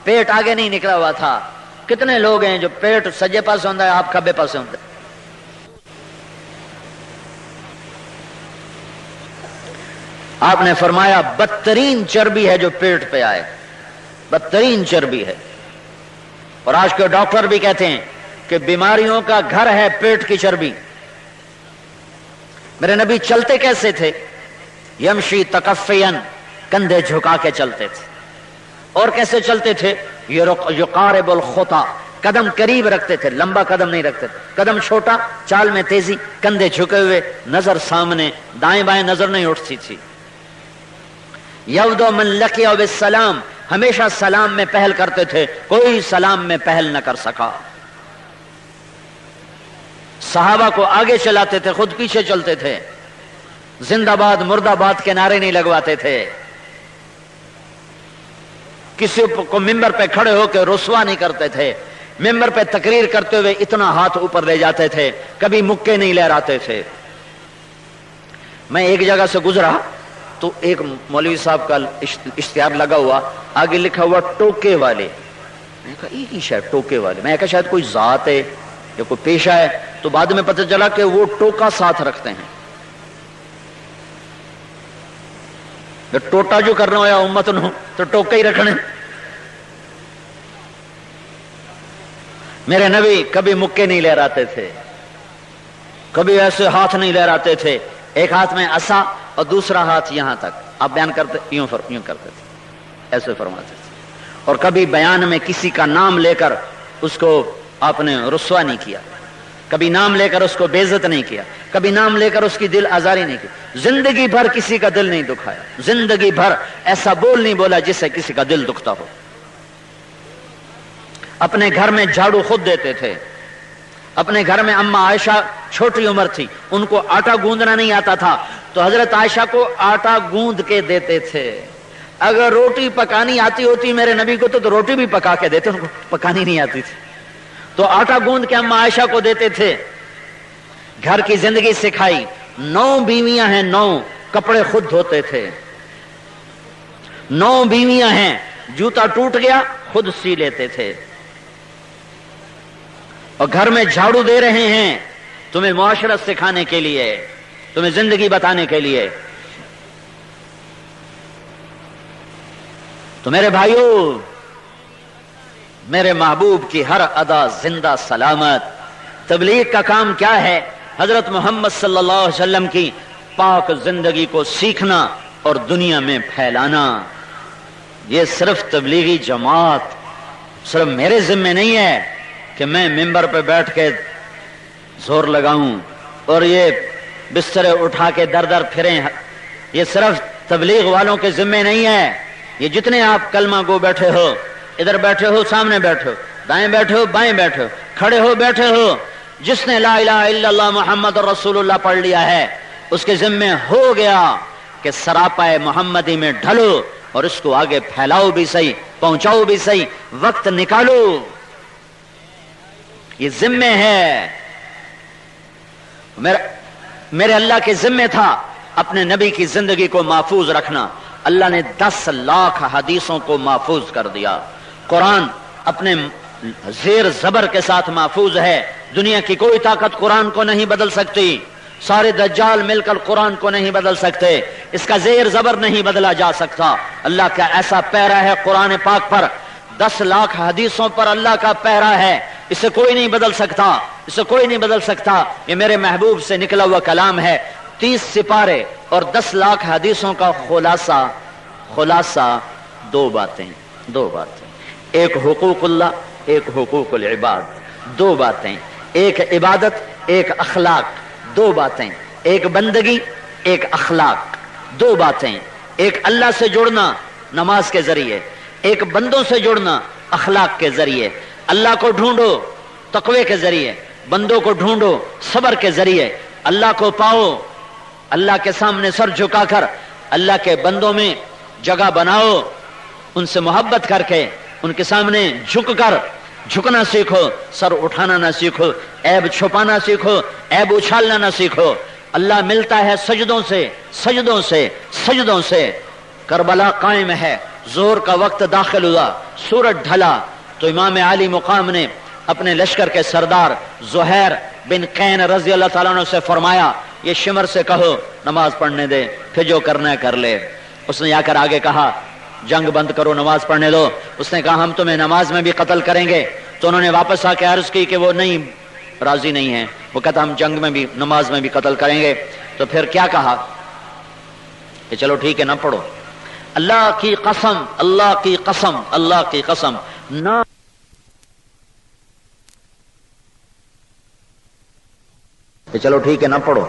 پیٹ آگے نہیں نکلا ہوا تھا۔ کتنے لوگ ہیں جو پیٹ سجے پاس ہوتا ہے، آپ کھبے پاس ہوتے ہیں۔ آپ نے فرمایا بدترین چربی ہے جو پیٹ پہ آئے، بدترین چربی ہے، اور آج کے ڈاکٹر بھی کہتے ہیں کہ بیماریوں کا گھر ہے پیٹ کی چربی۔ میرے نبی چلتے کیسے تھے؟ یمشی تکفین، کندھے جھکا کے چلتے تھے، اور کیسے چلتے تھے؟ یقارب الخطا، قدم قریب رکھتے تھے، لمبا قدم نہیں رکھتے تھے، قدم چھوٹا، چال میں تیزی، کندھے جھکے ہوئے، نظر سامنے، دائیں بائیں نظر نہیں اٹھتی تھی۔ یبدو من لقیہ بالسلام، ہمیشہ سلام میں پہل کرتے تھے، کوئی سلام میں پہل نہ کر سکا۔ صحابہ کو آگے چلاتے تھے، خود پیچھے چلتے تھے، زندہ باد مردہ باد کے نعرے نہیں لگواتے تھے، کسی کو ممبر پہ کھڑے ہو کے رسوا نہیں کرتے تھے، ممبر پہ تقریر کرتے ہوئے اتنا ہاتھ اوپر لے جاتے تھے، کبھی مکے نہیں لہراتے تھے۔ میں ایک جگہ سے گزرا تو ایک مولوی صاحب کا اشتہار لگا ہوا، آگے لکھا ہوا ٹوکے والے۔ میں نے کہا یہ کی شاید ٹوکے والے، میں کہا شاید کوئی ذات ہے یا کوئی پیشہ ہے، تو بعد میں پتہ چلا کہ وہ ٹوکا ساتھ رکھتے ہیں۔ ٹوٹا جو کرنا ہوا امت نو تو ٹوکا ہی رکھنے۔ میرے نبی کبھی مکے نہیں لہراتے تھے، کبھی ایسے ہاتھ نہیں لہراتے تھے، ایک ہاتھ میں عصا اور دوسرا ہاتھ یہاں تک، آپ بیان کرتے یوں کرتے تھے، ایسے فرماتے تھے، اور کبھی بیان میں کسی کا نام لے کر اس کو آپ نے رسوا نہیں کیا، کبھی نام لے کر اس کو بے عزت نہیں کیا، کبھی نام لے کر اس کی دل آزاری نہیں کی، زندگی بھر کسی کا دل نہیں دکھایا، زندگی بھر ایسا بول نہیں بولا جس سے کسی کا دل دکھتا ہو۔ اپنے گھر میں جھاڑو خود دیتے تھے، اپنے گھر میں اما عائشہ چھوٹی عمر تھی، ان کو آٹا گوندنا نہیں آتا تھا، تو حضرت عائشہ کو آٹا گوند کے دیتے تھے۔ اگر روٹی پکانی آتی ہوتی میرے نبی کو تو روٹی بھی پکا کے دیتے، ان کو پکانی نہیں آتی تھی، تو آٹا گوند کے اما عائشہ کو دیتے تھے۔ گھر کی زندگی سکھائی، 9 بیویاں ہیں، 9 کپڑے خود دھوتے تھے، 9 بیویاں ہیں، جوتا ٹوٹ گیا خود سی لیتے تھے، اور گھر میں جھاڑو دے رہے ہیں تمہیں معاشرت سکھانے کے لیے، تمہیں زندگی بتانے کے لیے۔ تو میرے بھائیوں، میرے محبوب کی ہر ادا زندہ سلامت۔ تبلیغ کا کام کیا ہے؟ حضرت محمد صلی اللہ علیہ وسلم کی پاک زندگی کو سیکھنا اور دنیا میں پھیلانا۔ یہ صرف تبلیغی جماعت صرف میرے ذمہ نہیں ہے کہ میں ممبر پہ بیٹھ کے زور لگاؤں اور یہ بسترے اٹھا کے در در پھریں، یہ صرف تبلیغ والوں کے ذمہ نہیں ہے۔ یہ جتنے آپ کلمہ گو بیٹھے ہو، ادھر بیٹھے ہو، سامنے بیٹھے ہو، دائیں بیٹھے ہو، بائیں بیٹھے ہو، کھڑے ہو، بیٹھے ہو، جس نے لا الہ الا اللہ محمد رسول اللہ پڑھ لیا ہے اس کے ذمہ ہو گیا کہ سراپائے محمدی میں ڈھلو اور اس کو آگے پھیلاؤ بھی صحیح، پہنچاؤ بھی صحیح، وقت نکالو، یہ ذمہ ہے۔ میرے اللہ کے ذمہ تھا اپنے نبی کی زندگی کو محفوظ رکھنا۔ اللہ نے 10 لاکھ حدیثوں کو محفوظ کر دیا۔ قرآن اپنے زیر زبر کے ساتھ محفوظ ہے، دنیا کی کوئی طاقت قرآن کو نہیں بدل سکتی، سارے دجال مل کر قرآن کو نہیں بدل سکتے، اس کا زیر زبر نہیں بدلا جا سکتا۔ اللہ کا ایسا پہرا ہے قرآن پاک پر، 10 لاکھ حدیثوں پر اللہ کا پہرا ہے، اسے کوئی نہیں بدل سکتا، اسے کوئی نہیں بدل سکتا۔ یہ میرے محبوب سے نکلا ہوا کلام ہے، 30 سپارے اور 10 لاکھ حدیثوں کا خلاصہ دو باتیں، ایک حقوق اللہ، ایک حقوق العباد، 2 باتیں، ایک عبادت، ایک اخلاق، 2 باتیں، ایک بندگی، ایک اخلاق، 2 باتیں، ایک اللہ سے جڑنا نماز کے ذریعے، ایک بندوں سے جڑنا اخلاق کے ذریعے، اللہ کو ڈھونڈو تقوی کے ذریعے، بندوں کو ڈھونڈو صبر کے ذریعے، اللہ کو پاؤ اللہ کے سامنے سر جھکا کر، اللہ کے بندوں میں جگہ بناؤ، ان سے محبت کر کے ان کے سامنے جھک کر جھکنا سیکھو، سر اٹھانا نہ سیکھو، عیب چھپانا سیکھو، عیب اچھالنا نہ سیکھو۔ اللہ ملتا ہے سجدوں سے سجدوں سے سجدوں سے۔ کربلا قائم ہے، ظہر کا وقت داخل ہوا، سورج ڈھلا تو امام عالی مقام نے اپنے لشکر کے سردار زہیر بن قین رضی اللہ تعالیٰ عنہ سے فرمایا یہ شمر سے کہو نماز پڑھنے دے، پھر جو کرنا ہے کر لے۔ اس نے آ کر آگے کہا جنگ بند کرو، نماز پڑھنے دو۔ اس نے کہا ہم تمہیں نماز میں بھی قتل کریں گے۔ تو انہوں نے واپس آ کے عرض کی کہ وہ نہیں، راضی نہیں ہیں، وہ کہتا ہم جنگ میں بھی نماز میں بھی قتل کریں گے۔ تو پھر کیا کہا کہ چلو ٹھیک ہے نہ پڑھو، اللہ کی قسم اللہ کی قسم اللہ کی قسم نہ کہ چلو ٹھیک ہے نہ پڑھو،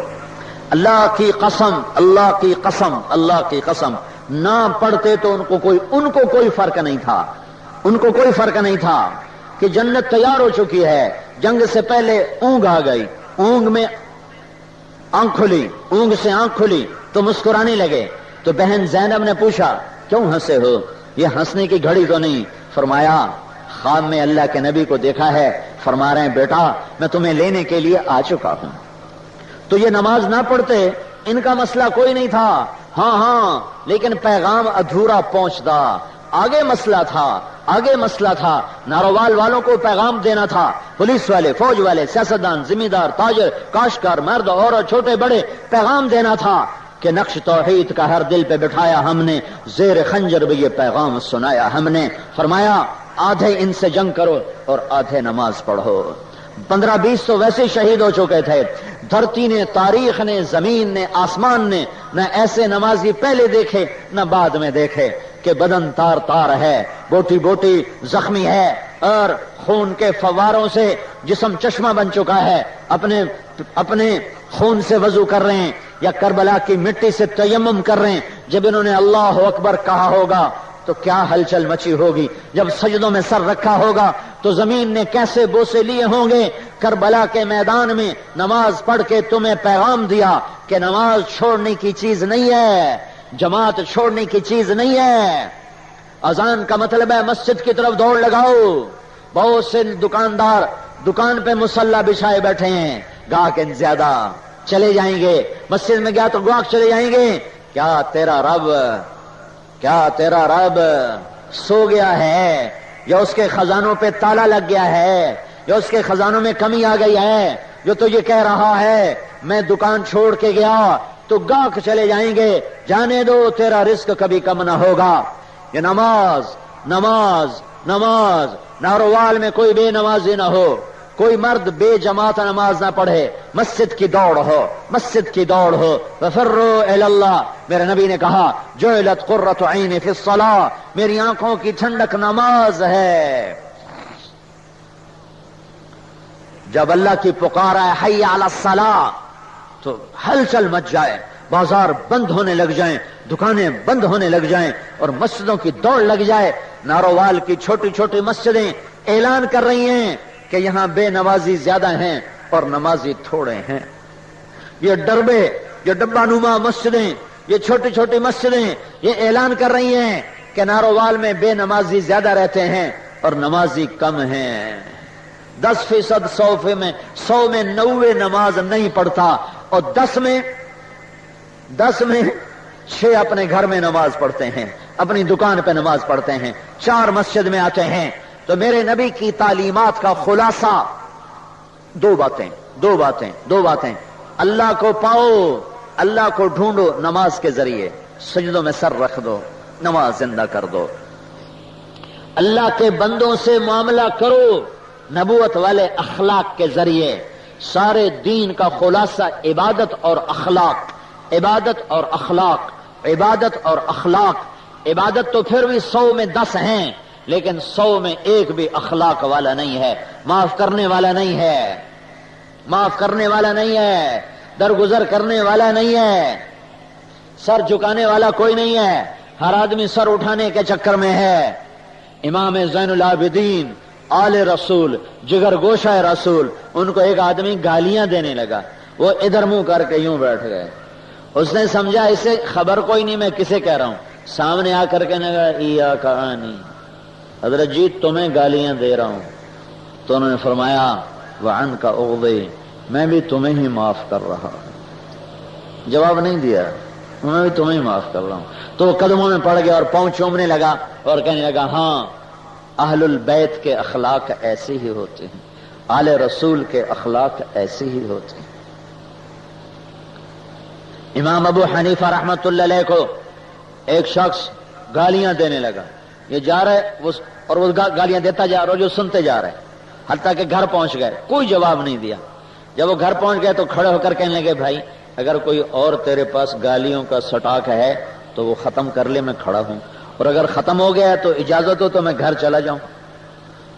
اللہ کی قسم اللہ کی قسم اللہ کی قسم نہ پڑھتے تو ان کو کوئی فرق نہیں تھا، ان کو کوئی فرق نہیں تھا کہ جنت تیار ہو چکی ہے۔ جنگ سے پہلے اونگ آ گئی، اونگ میں آنکھ کھلی، اونگ سے آنکھ کھلی تو مسکرانے لگے۔ تو بہن زینب نے پوچھا کیوں ہنسے ہو؟ یہ ہنسنے کی گھڑی تو نہیں۔ فرمایا خواب میں اللہ کے نبی کو دیکھا ہے، فرما رہے ہیں بیٹا میں تمہیں لینے کے لیے آ چکا ہوں۔ تو یہ نماز نہ پڑھتے ان کا مسئلہ کوئی نہیں تھا، ہاں لیکن پیغام ادھورا پہنچتا، آگے مسئلہ تھا، آگے مسئلہ تھا۔ نارووال والوں کو پیغام دینا تھا، پولیس والے، فوج والے، سیاستدان، زمیندار، تاجر، کاشتکار، مرد عورت، چھوٹے بڑے، پیغام دینا تھا کہ نقش توحید کا ہر دل پہ بٹھایا ہم نے، زیر خنجر بھی یہ پیغام سنایا ہم نے۔ فرمایا آدھے ان سے جنگ کرو اور آدھے نماز پڑھو۔ 15-20 تو ویسے شہید ہو چکے تھے۔ دھرتی نے، تاریخ نے، زمین نے، آسمان نے نہ ایسے نمازی پہلے دیکھے نہ بعد میں دیکھے کہ بدن تار تار ہے، بوٹی بوٹی زخمی ہے اور خون کے فواروں سے جسم چشمہ بن چکا ہے، اپنے خون سے وضو کر رہے ہیں یا کربلا کی مٹی سے تیمم کر رہے ہیں۔ جب انہوں نے اللہ اکبر کہا ہوگا تو کیا ہلچل مچی ہوگی، جب سجدوں میں سر رکھا ہوگا تو زمین نے کیسے بوسے لیے ہوں گے۔ کربلا کے میدان میں نماز پڑھ کے تمہیں پیغام دیا کہ نماز چھوڑنے کی چیز نہیں ہے، جماعت چھوڑنے کی چیز نہیں ہے۔ اذان کا مطلب ہے مسجد کی طرف دوڑ لگاؤ۔ بہت سے دکاندار دکان پہ مصلی بچھائے بیٹھے ہیں، گاہک زیادہ چلے جائیں گے، مسجد میں گیا تو گاہک چلے جائیں گے۔ کیا تیرا رب سو گیا ہے یا اس کے خزانوں پہ تالا لگ گیا ہے یا اس کے خزانوں میں کمی آ گئی ہے جو تو یہ کہہ رہا ہے میں دکان چھوڑ کے گیا تو گاہک چلے جائیں گے؟ جانے دو، تیرا رزق کبھی کم نہ ہوگا۔ یہ نماز نماز نماز، نارووال میں کوئی بے نمازی نہ ہو، کوئی مرد بے جماعت نماز نہ پڑھے، مسجد کی دوڑ ہو، مسجد کی دوڑ ہو۔ وفروا الی اللہ، میرے نبی نے کہا جعلت قرۃ عینی فی الصلاۃ، میری آنکھوں کی ٹھنڈک نماز ہے۔ جب اللہ کی پکار ہے حی علی الصلاۃ تو ہلچل مچ جائے، بازار بند ہونے لگ جائیں، دکانیں بند ہونے لگ جائیں اور مسجدوں کی دوڑ لگ جائے۔ نارووال کی چھوٹی چھوٹی مسجدیں اعلان کر رہی ہیں کہ یہاں بے نمازی زیادہ ہیں اور نمازی تھوڑے ہیں۔ یہ ڈبہ نما مسجدیں، یہ چھوٹی چھوٹی مسجدیں یہ اعلان کر رہی ہیں کہ نارووال میں بے نمازی زیادہ رہتے ہیں اور نمازی کم ہیں۔ 10% 100 میں 90 نماز نہیں پڑھتا اور 10 میں 6 اپنے گھر میں نماز پڑھتے ہیں، اپنی دکان پہ نماز پڑھتے ہیں، 4 مسجد میں آتے ہیں۔ تو میرے نبی کی تعلیمات کا خلاصہ دو باتیں، اللہ کو پاؤ، اللہ کو ڈھونڈو نماز کے ذریعے، سجدوں میں سر رکھ دو، نماز زندہ کر دو، اللہ کے بندوں سے معاملہ کرو نبوت والے اخلاق کے ذریعے۔ سارے دین کا خلاصہ عبادت اور اخلاق، عبادت اور اخلاق، عبادت اور اخلاق۔ عبادت تو پھر بھی 100 میں 10 ہیں لیکن 100 میں ایک بھی اخلاق والا نہیں ہے، معاف کرنے والا نہیں ہے، معاف کرنے والا نہیں ہے، درگزر کرنے والا نہیں ہے، سر جھکانے والا کوئی نہیں ہے۔ ہر آدمی سر اٹھانے کے چکر میں ہے، امام زین العابدین آل رسول جگر گوشہ رسول، ان کو ایک آدمی گالیاں دینے لگا، وہ ادھر منہ کر کے یوں بیٹھ گئے. اس نے سمجھا اسے خبر کوئی نہیں میں کسے کہہ رہا ہوں، سامنے آ کر کے کہا ایا کہانی حضرت جی تمہیں گالیاں دے رہا ہوں. تو انہوں نے فرمایا وعنک اغضی، میں بھی تمہیں ہی معاف کر رہا ہوں. جواب نہیں دیا، میں بھی تمہیں ہی معاف کر رہا ہوں. تو وہ قدموں میں پڑ گیا اور پاؤں چومنے لگا اور کہنے لگا ہاں اہل البیت کے اخلاق ایسے ہی ہوتے ہیں، آل رسول کے اخلاق ایسے ہی ہوتے ہیں. امام ابو حنیفہ رحمت اللہ علیہ کو ایک شخص گالیاں دینے لگا، یہ جا رہا ہے اور وہ گالیاں دیتا جا رہا، جو سنتے جا رہے، حتیٰ کہ گھر پہنچ گئے، کوئی جواب نہیں دیا. جب وہ گھر پہنچ گئے تو کھڑے ہو کر کہنے لگے بھائی اگر کوئی اور تیرے پاس گالیوں کا سٹاک ہے تو وہ ختم کر لے، میں کھڑا ہوں، اور اگر ختم ہو گیا ہے تو اجازت ہو تو میں گھر چلا جاؤں.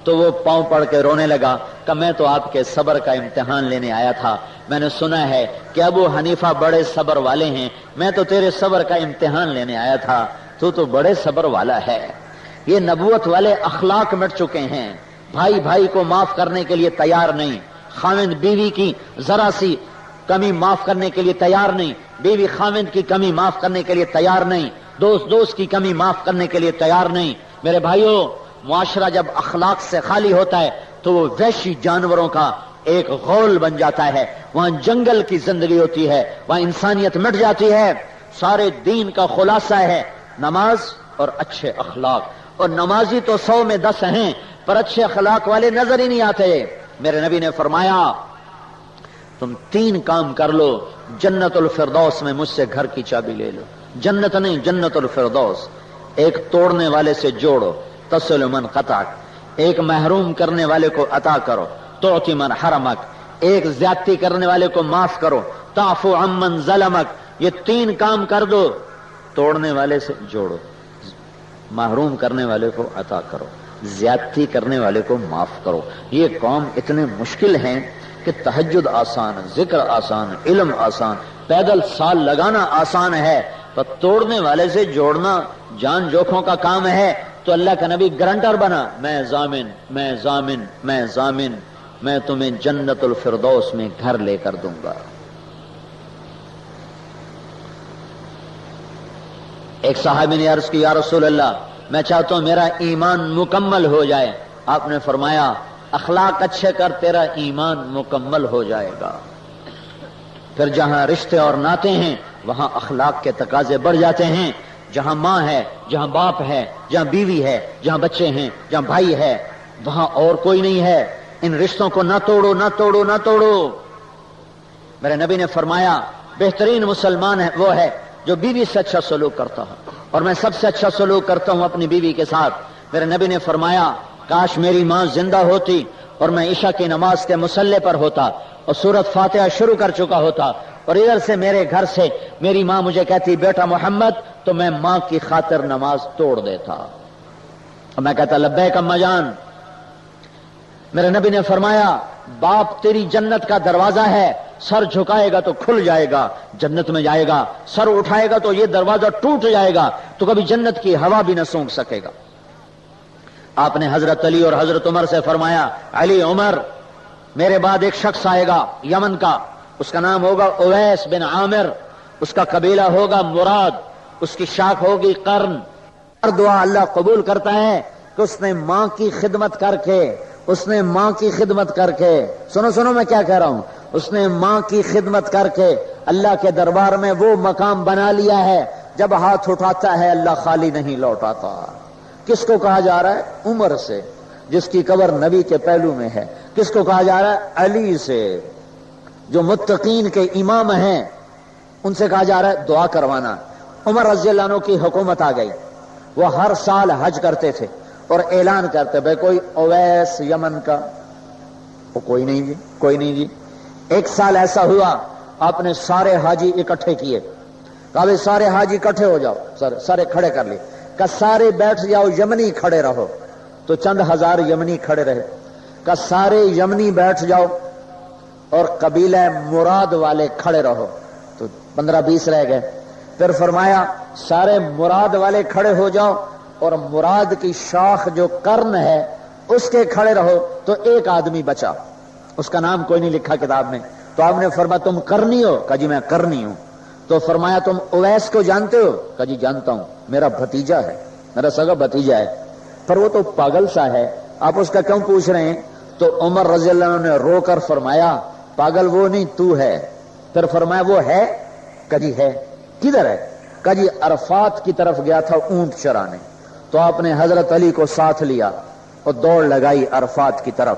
تو وہ پاؤں پڑ کے رونے لگا کہ میں تو آپ کے صبر کا امتحان لینے آیا تھا، میں نے سنا ہے کہ ابو حنیفہ بڑے صبر والے ہیں، میں تو تیرے صبر کا امتحان لینے آیا تھا، تو بڑے صبر والا ہے. یہ نبوت والے اخلاق مٹ چکے ہیں، بھائی بھائی کو معاف کرنے کے لیے تیار نہیں، خاوند بیوی کی ذرا سی کمی معاف کرنے کے لیے تیار نہیں، بیوی خاوند کی کمی معاف کرنے کے لیے تیار نہیں، دوست کی کمی معاف کرنے کے لیے تیار نہیں. میرے بھائیوں، معاشرہ جب اخلاق سے خالی ہوتا ہے تو وہ وحشی جانوروں کا ایک غول بن جاتا ہے، وہاں جنگل کی زندگی ہوتی ہے، وہاں انسانیت مٹ جاتی ہے. سارے دین کا خلاصہ ہے نماز اور اچھے اخلاق، اور نمازی تو 100 میں 10 ہیں پر اچھے اخلاق والے نظر ہی نہیں آتے. میرے نبی نے فرمایا تم 3 کام کر لو، جنت الفردوس میں مجھ سے گھر کی چابی لے لو. جنت نہیں، جنت الفردوس. ایک توڑنے والے سے جوڑو، تصل من قطعک. ایک محروم کرنے والے کو عطا کرو، تعطی من حرمک. ایک زیادتی کرنے والے کو معاف کرو، تعفو عمن ظلمک. یہ 3 کام کر دو، توڑنے والے سے جوڑو، محروم کرنے والے کو عطا کرو، زیادتی کرنے والے کو معاف کرو. یہ کام اتنے مشکل ہیں کہ تہجد آسان، ذکر آسان، علم آسان، پیدل سال لگانا آسان ہے، پر توڑنے والے سے جوڑنا جان جوکھوں کا کام ہے. تو اللہ کا نبی گارنٹر بنا، میں ضامن، میں ضامن، میں ضامن، میں تمہیں جنت الفردوس میں گھر لے کر دوں گا. ایک صحابی نے عرض کی یا رسول اللہ میں چاہتا ہوں میرا ایمان مکمل ہو جائے. آپ نے فرمایا اخلاق اچھے کر، تیرا ایمان مکمل ہو جائے گا. پھر جہاں رشتے اور ناتے ہیں وہاں اخلاق کے تقاضے بڑھ جاتے ہیں. جہاں ماں ہے، جہاں باپ ہے، جہاں بیوی ہے، جہاں بچے ہیں، جہاں بھائی ہے، وہاں اور کوئی نہیں ہے. ان رشتوں کو نہ توڑو، نہ توڑو، نہ توڑو. میرے نبی نے فرمایا بہترین مسلمان ہے وہ ہے جو بیوی سے اچھا سلوک کرتا ہو، اور میں سب سے اچھا سلوک کرتا ہوں اپنی بیوی کے ساتھ. میرے نبی نے فرمایا کاش میری ماں زندہ ہوتی اور میں عشاء کی نماز کے مصلی پر ہوتا اور سورۃ فاتحہ شروع کر چکا ہوتا، اور ادھر سے میرے گھر سے میری ماں مجھے کہتی بیٹا محمد، تو میں ماں کی خاطر نماز توڑ دیتا اور میں کہتا لبیک اما جان. میرے نبی نے فرمایا باپ تیری جنت کا دروازہ ہے، سر جھکائے گا تو کھل جائے گا، جنت میں جائے گا، سر اٹھائے گا تو یہ دروازہ ٹوٹ جائے گا، تو کبھی جنت کی ہوا بھی نہ سونگھ سکے گا. آپ نے حضرت علی اور حضرت عمر سے فرمایا علی عمر میرے بعد ایک شخص آئے گا یمن کا، اس کا نام ہوگا اویس بن عامر، اس کا قبیلہ ہوگا مراد، اس کی شاخ ہوگی قرن. ہر دعا اللہ قبول کرتا ہے کہ اس نے ماں کی خدمت کر کے، اس نے ماں کی خدمت کر کے، سنو میں کیا کہہ رہا ہوں، اس نے ماں کی خدمت کر کے اللہ کے دربار میں وہ مقام بنا لیا ہے جب ہاتھ اٹھاتا ہے اللہ خالی نہیں لوٹاتا. کس کو کہا جا رہا ہے؟ عمر سے جس کی قبر نبی کے پہلو میں ہے. کس کو کہا جا رہا ہے؟ علی سے جو متقین کے امام ہیں، ان سے کہا جا رہا ہے دعا کروانا. عمر رضی اللہ عنہ کی حکومت آ گئی، وہ ہر سال حج کرتے تھے اور اعلان کرتے بھائی کوئی اویس یمن کا، وہ کوئی نہیں جی، کوئی نہیں جی. ایک سال ایسا ہوا آپ نے سارے حاجی اکٹھے کیے، کہا بھائی سارے حاجی اکٹھے ہو جاؤ، سارے کھڑے کر لیے، کہ سارے بیٹھ جاؤ یمنی کھڑے رہو. تو چند ہزار یمنی کھڑے رہے. کہ سارے یمنی بیٹھ جاؤ اور قبیلہ مراد والے کھڑے رہو. تو 15-20 رہ گئے. پھر فرمایا سارے مراد والے کھڑے ہو جاؤ اور مراد کی شاخ جو قرن ہے اس کے کھڑے رہو تو ایک آدمی بچا، اس کا نام کوئی نہیں لکھا کتاب میں. تو آپ نے فرمایا تم کرنی ہو؟ کہا جی میں کرنی ہوں. تو فرمایا تم اویس کو جانتے ہو؟ کہا جی جانتا ہوں، میرا بھتیجا ہے، میرا سگا بھتیجا ہے. پر وہ تو پاگل سا ہے، آپ اس کا کیوں پوچھ رہے ہیں؟ تو عمر رضی اللہ عنہ نے رو کر فرمایا پاگل وہ نہیں تو ہے. پھر فرمایا وہ ہے؟ کہا جی ہے. کدھر ہے؟ کہا جی عرفات کی طرف گیا تھا اونٹ چرانے، تو آپ نے حضرت علی کو ساتھ لیا اور دوڑ لگائی عرفات کی طرف.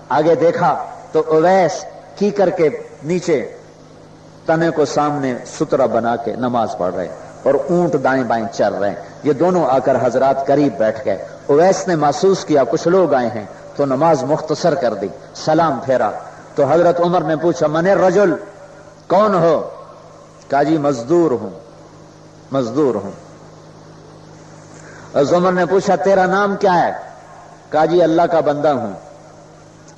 آگے دیکھا تو اویس کی کر کے نیچے تنے کو سامنے سترا بنا کے نماز پڑھ رہے اور اونٹ دائیں بائیں چل رہے ہیں. یہ دونوں آ کر حضرات قریب بیٹھ گئے. اویس نے محسوس کیا کچھ لوگ آئے ہیں تو نماز مختصر کر دی، سلام پھیرا. تو حضرت عمر نے پوچھا من الرجل، کون ہو؟ کہا جی مزدور ہوں، مزدور ہوں. حضرت عمر نے پوچھا تیرا نام کیا ہے؟ کہا جی اللہ کا بندہ ہوں،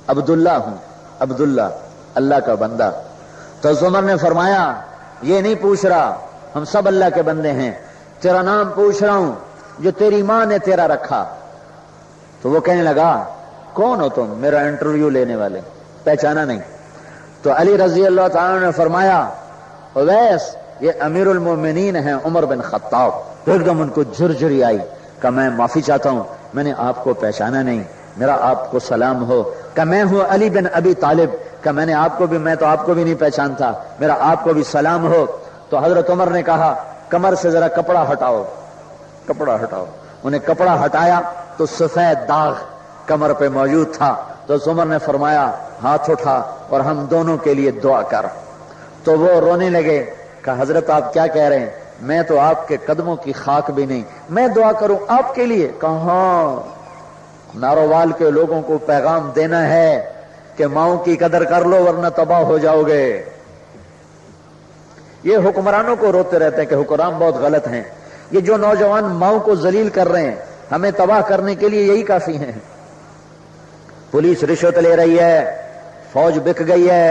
عبداللہ ہوں. عبداللہ، اللہ کا بندہ. تو حضرت عمر نے فرمایا یہ نہیں پوچھ رہا، ہم سب اللہ کے بندے ہیں، تیرا نام پوچھ رہا ہوں جو تیری ماں نے تیرا رکھا. تو وہ کہنے لگا کون ہو تم؟ میرا انٹرویو لینے والے. پہچانا نہیں. تو علی رضی اللہ تعالی نے فرمایا اویس یہ امیر المومنین ہیں عمر بن خطاب. ایک دم ان کو جھرجھری آئی کہ میں معافی چاہتا ہوں، میں نے آپ کو پہچانا نہیں، میرا آپ کو سلام ہو. کہ میں ہوں علی بن ابی طالب، کہ میں نے آپ کو بھی، میں تو آپ کو بھی نہیں پہچانتا، میرا آپ کو بھی سلام ہو. تو حضرت عمر نے کہا کمر سے ذرا کپڑا ہٹاؤ، کپڑا ہٹاؤ. انہیں کپڑا ہٹایا تو سفید داغ کمر پہ موجود تھا. تو عمر نے فرمایا ہاتھ اٹھا اور ہم دونوں کے لیے دعا کر. تو وہ رونے لگے کہ حضرت آپ کیا کہہ رہے ہیں، میں تو آپ کے قدموں کی خاک بھی نہیں، میں دعا کروں آپ کے لیے؟ کہاں، نارووال کے لوگوں کو پیغام دینا ہے کہ ماؤں کی قدر کر لو ورنہ تباہ ہو جاؤ گے. یہ حکمرانوں کو روتے رہتے ہیں کہ حکمران بہت غلط ہیں. یہ جو نوجوان ماؤں کو ذلیل کر رہے ہیں ہمیں تباہ کرنے کے لیے یہی کافی ہیں. پولیس رشوت لے رہی ہے، فوج بک گئی ہے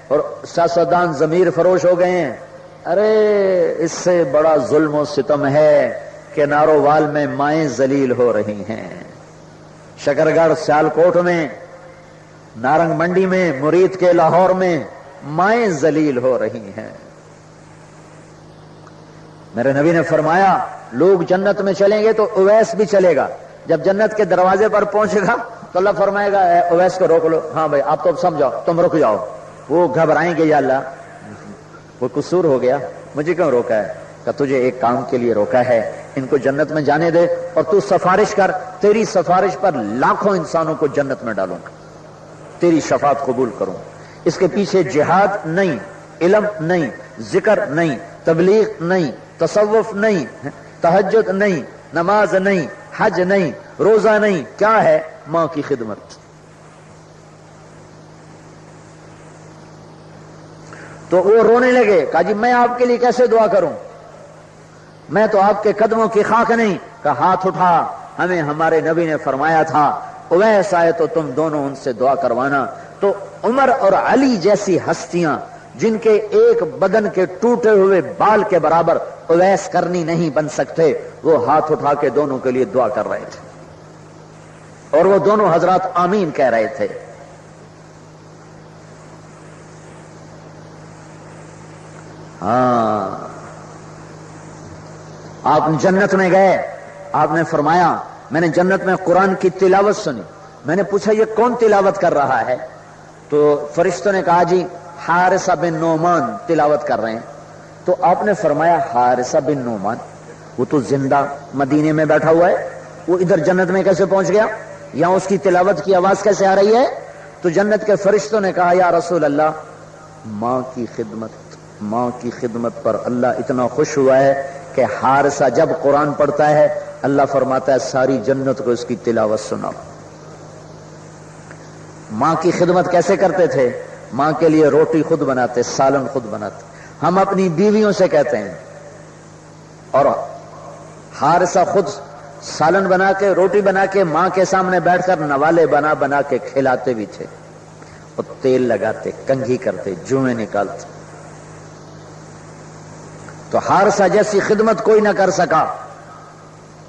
اور سیاستدان ضمیر فروش ہو گئے ہیں. ارے اس سے بڑا ظلم و ستم ہے کہ نارووال میں مائیں ذلیل ہو رہی ہیں، شکرگڑھ سیالکوٹ میں، نارنگ منڈی میں، مرید کے لاہور میں مائیں ذلیل ہو رہی ہیں. میرے نبی نے فرمایا لوگ جنت میں چلیں گے تو اویس بھی چلے گا. جب جنت کے دروازے پر پہنچے گا تو اللہ فرمائے گا اے اویس کو روک لو. ہاں بھائی آپ تو سمجھاؤ، تم رک جاؤ. وہ گھبرائیں گے یا اللہ وہ قصور ہو گیا، مجھے کیوں روکا ہے؟ کہ تجھے ایک کام کے لیے روکا ہے، ان کو جنت میں جانے دے اور تو سفارش کر، تیری سفارش پر لاکھوں انسانوں کو جنت میں ڈالوں گا، تیری شفاعت قبول کروں. اس کے پیچھے جہاد نہیں، علم نہیں، ذکر نہیں، تبلیغ نہیں، تصوف نہیں، تہجد نہیں، نماز نہیں، حج نہیں، روزہ نہیں. کیا ہے؟ ماں کی خدمت. تو وہ رونے لگے، کہا جی میں آپ کے لیے کیسے دعا کروں، میں تو آپ کے قدموں کی خاک نہیں. کہا ہاتھ اٹھا، ہمیں ہمارے نبی نے فرمایا تھا اویس آئے تو تم دونوں ان سے دعا کروانا. تو عمر اور علی جیسی ہستیاں جن کے ایک بدن کے ٹوٹے ہوئے بال کے برابر اویس کرنی نہیں بن سکتے، وہ ہاتھ اٹھا کے دونوں کے لیے دعا کر رہے تھے اور وہ دونوں حضرات آمین کہہ رہے تھے. ہاں آپ جنت میں گئے، آپ نے فرمایا میں نے جنت میں قرآن کی تلاوت سنی. میں نے پوچھا یہ کون تلاوت کر رہا ہے؟ تو فرشتوں نے کہا جی حارثہ بن نعمان تلاوت کر رہے ہیں. تو آپ نے فرمایا حارثہ بن نعمان وہ تو زندہ مدینے میں بیٹھا ہوا ہے، وہ ادھر جنت میں کیسے پہنچ گیا؟ یہاں اس کی تلاوت کی آواز کیسے آ رہی ہے؟ تو جنت کے فرشتوں نے کہا یا رسول اللہ ماں کی خدمت پر اللہ اتنا خوش ہوا ہے کہ حارثہ جب قرآن پڑھتا ہے اللہ فرماتا ہے ساری جنت کو اس کی تلاوت سناؤ. ماں کی خدمت کیسے کرتے تھے؟ ماں کے لیے روٹی خود بناتے، سالن خود بناتے. ہم اپنی بیویوں سے کہتے ہیں، اور حارثہ خود سالن بنا کے، روٹی بنا کے ماں کے سامنے بیٹھ کر نوالے بنا بنا کے کھلاتے بھی تھے، اور تیل لگاتے، کنگھی کرتے، جوئیں نکالتے. تو حارثہ جیسی خدمت کوئی نہ کر سکا.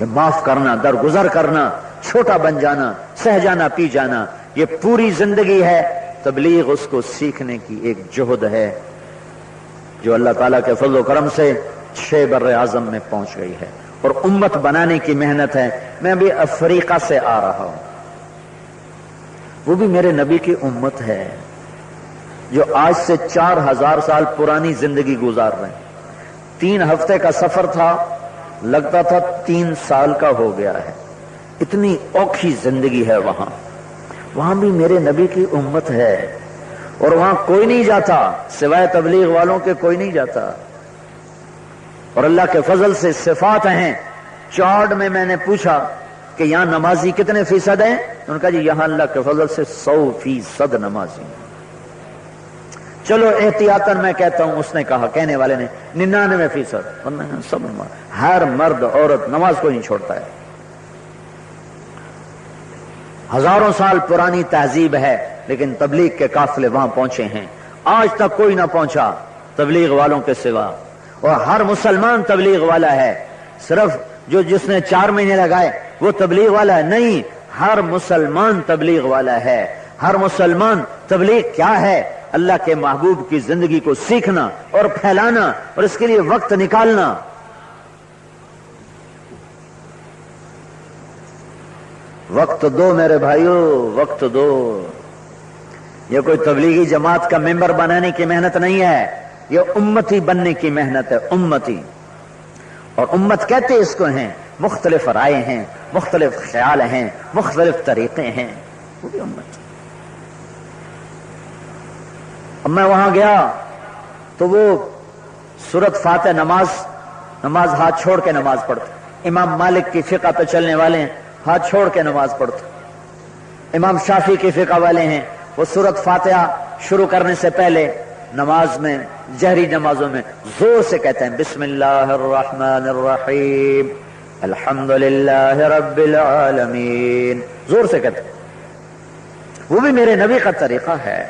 یہ معاف کرنا، درگزر کرنا، چھوٹا بن جانا، سہ جانا، پی جانا، یہ پوری زندگی ہے۔ تبلیغ اس کو سیکھنے کی ایک جہد ہے جو اللہ تعالیٰ کے فضل و کرم سے 6 بر اعظم میں پہنچ گئی ہے، اور امت بنانے کی محنت ہے۔ میں بھی افریقہ سے آ رہا ہوں، وہ بھی میرے نبی کی امت ہے جو آج سے 4000 سال پرانی زندگی گزار رہے ہیں۔ 3 ہفتے کا سفر تھا، لگتا تھا 3 سال کا ہو گیا ہے، اتنی اوکھی زندگی ہے وہاں بھی میرے نبی کی امت ہے، اور وہاں کوئی نہیں جاتا سوائے تبلیغ والوں کے، کوئی نہیں جاتا۔ اور اللہ کے فضل سے صفات ہیں۔ چارٹ میں نے پوچھا کہ یہاں نمازی کتنے فیصد ہیں؟ انہوں نے کہا جی یہاں اللہ کے فضل سے 100% نمازی ہیں۔ چلو احتیاطاً میں کہتا ہوں، اس نے کہا، کہنے والے نے 99%، سب ہر مرد عورت نماز کو نہیں چھوڑتا ہے۔ ہزاروں سال پرانی تہذیب ہے، لیکن تبلیغ کے قافلے وہاں پہنچے ہیں۔ آج تک کوئی نہ پہنچا تبلیغ والوں کے سوا، اور ہر مسلمان تبلیغ والا ہے۔ صرف جس نے 4 مہینے لگائے وہ تبلیغ والا ہے نہیں، ہر مسلمان تبلیغ والا ہے۔ ہر مسلمان تبلیغ کیا ہے؟ اللہ کے محبوب کی زندگی کو سیکھنا اور پھیلانا، اور اس کے لیے وقت نکالنا۔ وقت دو میرے بھائیو، وقت دو۔ یہ کوئی تبلیغی جماعت کا ممبر بنانے کی محنت نہیں ہے، یہ امتی بننے کی محنت ہے، امتی۔ اور امت کہتے اس کو ہیں، مختلف رائے ہیں، مختلف خیال ہیں، مختلف طریقے ہیں، وہ بھی امت۔ اب میں وہاں گیا تو وہ سورۃ فاتح نماز ہاتھ چھوڑ کے نماز پڑھتے۔ امام مالک کی فقہ پہ چلنے والے ہیں، ہاتھ چھوڑ کے نماز پڑھتے۔ امام شافعی کی فقہ والے ہیں، وہ سورۃ فاتحہ شروع کرنے سے پہلے نماز میں، جہری نمازوں میں زور سے کہتے ہیں بسم اللہ الرحمن الرحیم الحمدللہ رب العالمین، زور سے کہتے ہیں۔ وہ بھی میرے نبی کا طریقہ ہے۔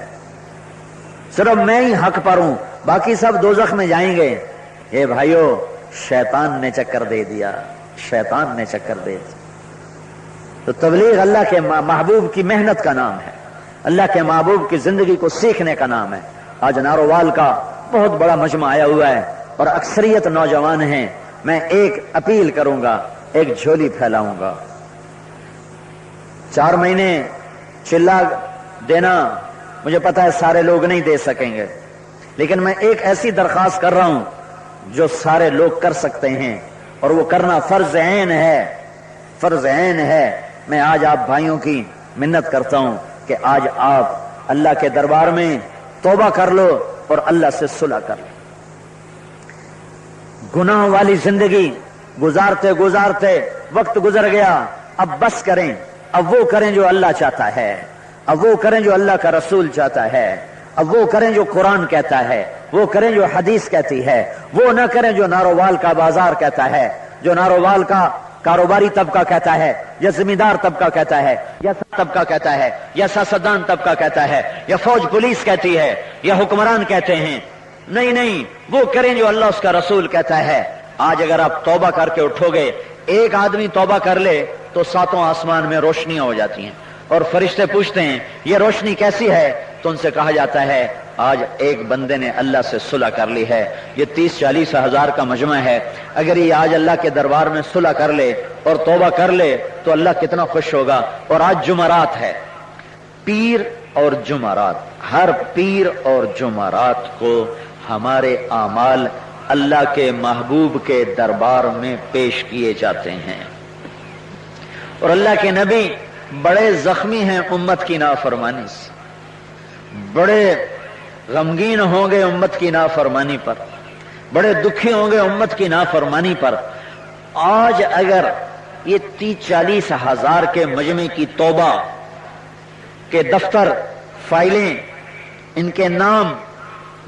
صرف میں ہی حق پر ہوں، باقی سب دوزخ میں جائیں گے۔ اے بھائیو، شیطان نے چکر دے دیا، شیطان نے چکر دے دیا۔ تو تبلیغ اللہ کے محبوب کی محنت کا نام ہے، اللہ کے محبوب کی زندگی کو سیکھنے کا نام ہے۔ آج نارووال کا بہت بڑا مجمع آیا ہوا ہے اور اکثریت نوجوان ہیں۔ میں ایک اپیل کروں گا، ایک جھولی پھیلاؤں گا۔ 4 مہینے چلا دینا مجھے پتا ہے سارے لوگ نہیں دے سکیں گے، لیکن میں ایک ایسی درخواست کر رہا ہوں جو سارے لوگ کر سکتے ہیں، اور وہ کرنا فرض عین ہے، فرض عین ہے۔ میں آج آپ بھائیوں کی منت کرتا ہوں کہ آج آپ اللہ کے دربار میں توبہ کر لو اور اللہ سے صلح کر لو۔ گناہ والی زندگی گزارتے گزارتے وقت گزر گیا، اب بس کریں، اب وہ کریں جو اللہ چاہتا ہے، اب وہ کریں جو اللہ کا رسول چاہتا ہے، اب وہ کریں جو قرآن کہتا ہے، وہ کریں جو حدیث کہتی ہے، وہ نہ کریں جو نارووال کا بازار کہتا ہے، جو نارووال کا کاروباری طبقہ کہتا ہے، یا زمیندار طبقہ کہتا ہے، یا طبقہ کہتا ہے، یا سیاستدان طبقہ کہتا ہے، یا فوج پولیس کہتی ہے، یا حکمران کہتے ہیں۔ نہیں نہیں، وہ کریں جو اللہ اس کا رسول کہتا ہے۔ آج اگر آپ توبہ کر کے اٹھو گے، ایک آدمی توبہ کر لے تو 7 آسمان میں روشنیاں ہو جاتی ہیں، اور فرشتے پوچھتے ہیں یہ روشنی کیسی ہے؟ تو ان سے کہا جاتا ہے آج ایک بندے نے اللہ سے صلح کر لی ہے۔ یہ 30-40 ہزار کا مجمع ہے، اگر یہ آج اللہ کے دربار میں صلح کر لے اور توبہ کر لے تو اللہ کتنا خوش ہوگا۔ اور آج جمعرات ہے، پیر اور جمعرات، ہر پیر اور جمعرات کو ہمارے اعمال اللہ کے محبوب کے دربار میں پیش کیے جاتے ہیں، اور اللہ کے نبی بڑے زخمی ہیں امت کی نافرمانی سے، بڑے غمگین ہوں گے امت کی نافرمانی پر، بڑے دکھی ہوں گے امت کی نافرمانی پر۔ آج اگر یہ 30-40 ہزار کے مجمع کی توبہ کے دفتر، فائلیں، ان کے نام،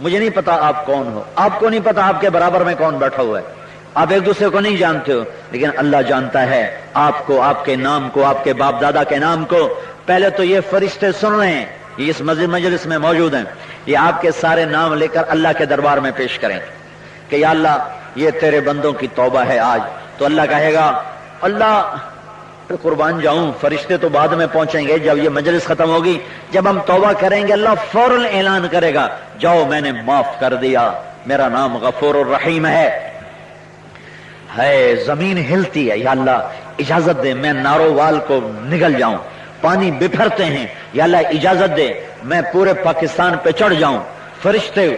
مجھے نہیں پتا آپ کون ہو، آپ کو نہیں پتا آپ کے برابر میں کون بیٹھا ہوا ہے، آپ ایک دوسرے کو نہیں جانتے ہو، لیکن اللہ جانتا ہے آپ کو، آپ کے نام کو، آپ کے باپ دادا کے نام کو۔ پہلے تو یہ فرشتے سن رہے ہیں، یہ اس مجلس میں موجود ہیں، یہ آپ کے سارے نام لے کر اللہ کے دربار میں پیش کریں کہ یا اللہ یہ تیرے بندوں کی توبہ ہے آج۔ تو اللہ کہے گا اللہ پہ قربان جاؤں، فرشتے تو بعد میں پہنچیں گے جب یہ مجلس ختم ہوگی، جب ہم توبہ کریں گے اللہ فوراً اعلان کرے گا جاؤ میں نے معاف کر دیا، میرا نام غفور الرحیم ہے۔ زمین ہلتی ہے، یا اللہ اجازت دے میں نارووال کو نگل جاؤں، پانی بپھرتے ہیں، یا اللہ اجازت دے میں پورے پاکستان پہ چڑھ جاؤں، فرشتے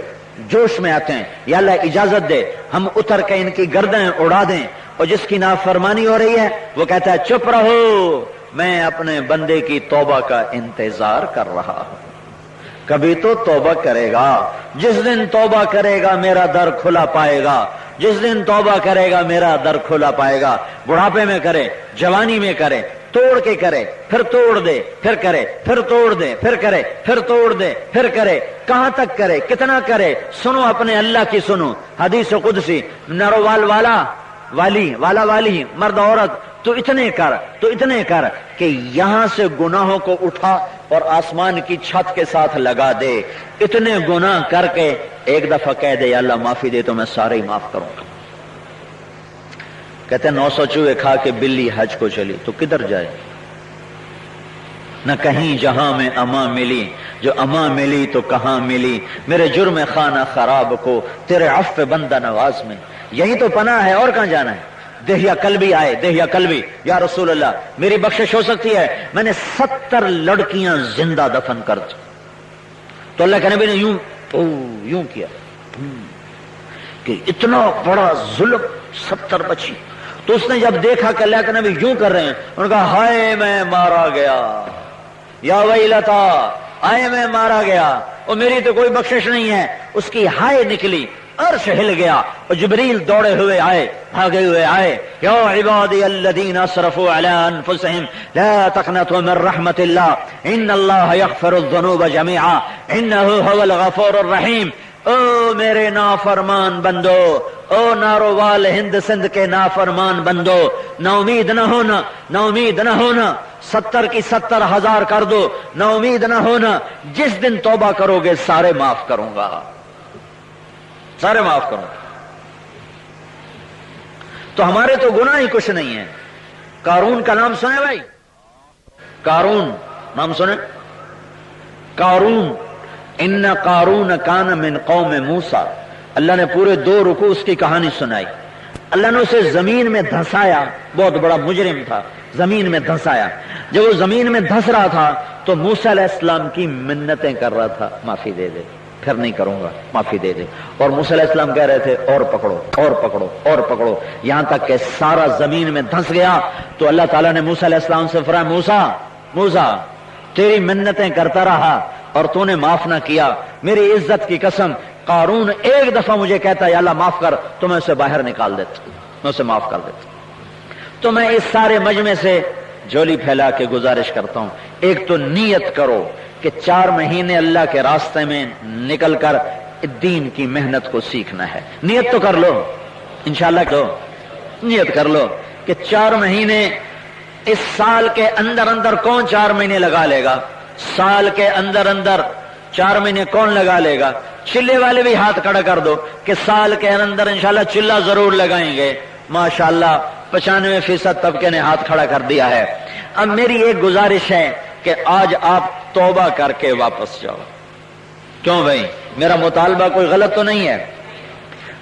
جوش میں آتے ہیں، یا اللہ اجازت دے ہم اتر کے ان کی گردنیں اڑا دیں، اور جس کی نافرمانی ہو رہی ہے وہ کہتا ہے چپ رہو میں اپنے بندے کی توبہ کا انتظار کر رہا ہوں۔ کبھی تو توبہ کرے گا، جس دن توبہ کرے گا میرا در کھلا پائے گا، جس دن توبہ کرے گا میرا در کھلا پائے گا۔ بڑھاپے میں کرے، جوانی میں کرے، توڑ کے کرے، پھر توڑ دے، پھر کرے، پھر توڑ دے، پھر کرے، پھر توڑ دے، پھر کرے، کہاں تک کرے، کتنا کرے؟ سنو اپنے اللہ کی سنو، حدیث قدسی، نروال والا والی والا والی مرد عورت تو اتنے کر، تو اتنے کر کہ یہاں سے گناہوں کو اٹھا اور آسمان کی چھت کے ساتھ لگا دے، اتنے گناہ کر کے ایک دفعہ کہہ دے یا اللہ معافی دے تو میں سارے ہی معاف کروں گا۔ کہتے ہیں 900 چوہے کھا کے بلی حج کو چلی تو کدھر جائے؟ نہ کہیں جہاں میں اما ملی، جو اما ملی تو کہاں ملی، میرے جرم خانہ خراب کو تیرے عفو بندہ نواز میں، یہی تو پناہ ہے، اور کہاں جانا ہے؟ دہیا قلبی آئے، دہیا قلبی، یا رسول اللہ میری بخشش ہو سکتی ہے، میں نے 70 لڑکیاں زندہ دفن کر دی، تو اللہ کے نبی نے یوں کیا کہ اتنا بڑا ظلم، 70 بچی۔ تو اس نے جب دیکھا کہ اللہ کے نبی یوں کر رہے ہیں، انہوں نے کہا ہائے میں مارا گیا، یا ویلتا آئے میں مارا گیا، اور میری تو کوئی بخشش نہیں ہے۔ اس کی ہائے نکلی، عرش ہل گیا، اور جبریل دوڑے ہوئے آئے، بھاگے ہوئے آئے، یا عبادی الذین اسرفوا علی انفسہم لا تقنطوا من رحمت اللہ ان اللہ یغفر الذنوب جميعا انہ هو الغفور الرحیم۔ او میرے نافرمان بندو، او نارووال ہند سندھ کے نافرمان بندو، نا امید نہ ہونا، نا امید نہ ہونا، 70 کی 70,000 کر دو، نا امید نہ ہونا، جس دن توبہ کرو گے سارے معاف کروں گا، سارے معاف کروں گا۔ تو ہمارے تو گناہ ہی کچھ نہیں ہے۔ قارون کا نام سنے بھائی؟ قارون نام سنے؟ قارون، ان قارون کان من قوم موسیٰ، اللہ نے پورے 2 رکوع اس کی کہانی سنائی۔ اللہ نے اسے زمین میں دھسایا، بہت بڑا مجرم تھا، زمین میں دھسایا۔ جب وہ زمین میں دھس رہا تھا تو موسیٰ علیہ السلام کی منتیں کر رہا تھا، معافی دے دے، پھر نہیں کروں گا، معافی دے دے۔ اور موسیٰ علیہ السلام کہہ رہے تھے اور پکڑو، اور پکڑو، اور پکڑو، یہاں تک کہ سارا زمین میں دھس گیا۔ تو اللہ تعالیٰ نے موسیٰ علیہ السلام سے فرمایا موسیٰ تیری منتیں کرتا رہا اور تو نے معاف نہ کیا، میری عزت کی قسم قارون ایک دفعہ مجھے کہتا یا اللہ معاف کر تو میں اسے باہر نکال دیتا، میں اسے معاف کر دیتا۔ تو میں اس سارے مجمع سے جھولی پھیلا کے گزارش کرتا ہوں، ایک تو نیت کرو کہ 4 مہینے اللہ کے راستے میں نکل کر دین کی محنت کو سیکھنا ہے۔ نیت تو کر لو، انشاءاللہ کرو، نیت کر لو کہ 4 مہینے اس سال کے اندر اندر کون 4 مہینے لگا لے گا؟ سال کے اندر اندر 4 مہینے کون لگا لے گا؟ چلے والے بھی ہاتھ کھڑا کر دو کہ سال کے اندر انشاءاللہ چلہ ضرور لگائیں گے۔ ماشاءاللہ 95% طبقے نے ہاتھ کھڑا کر دیا ہے۔ اب میری ایک گزارش ہے کہ آج آپ توبہ کر کے واپس جاؤ۔ کیوں بھائی؟ میرا مطالبہ کوئی غلط تو نہیں ہے؟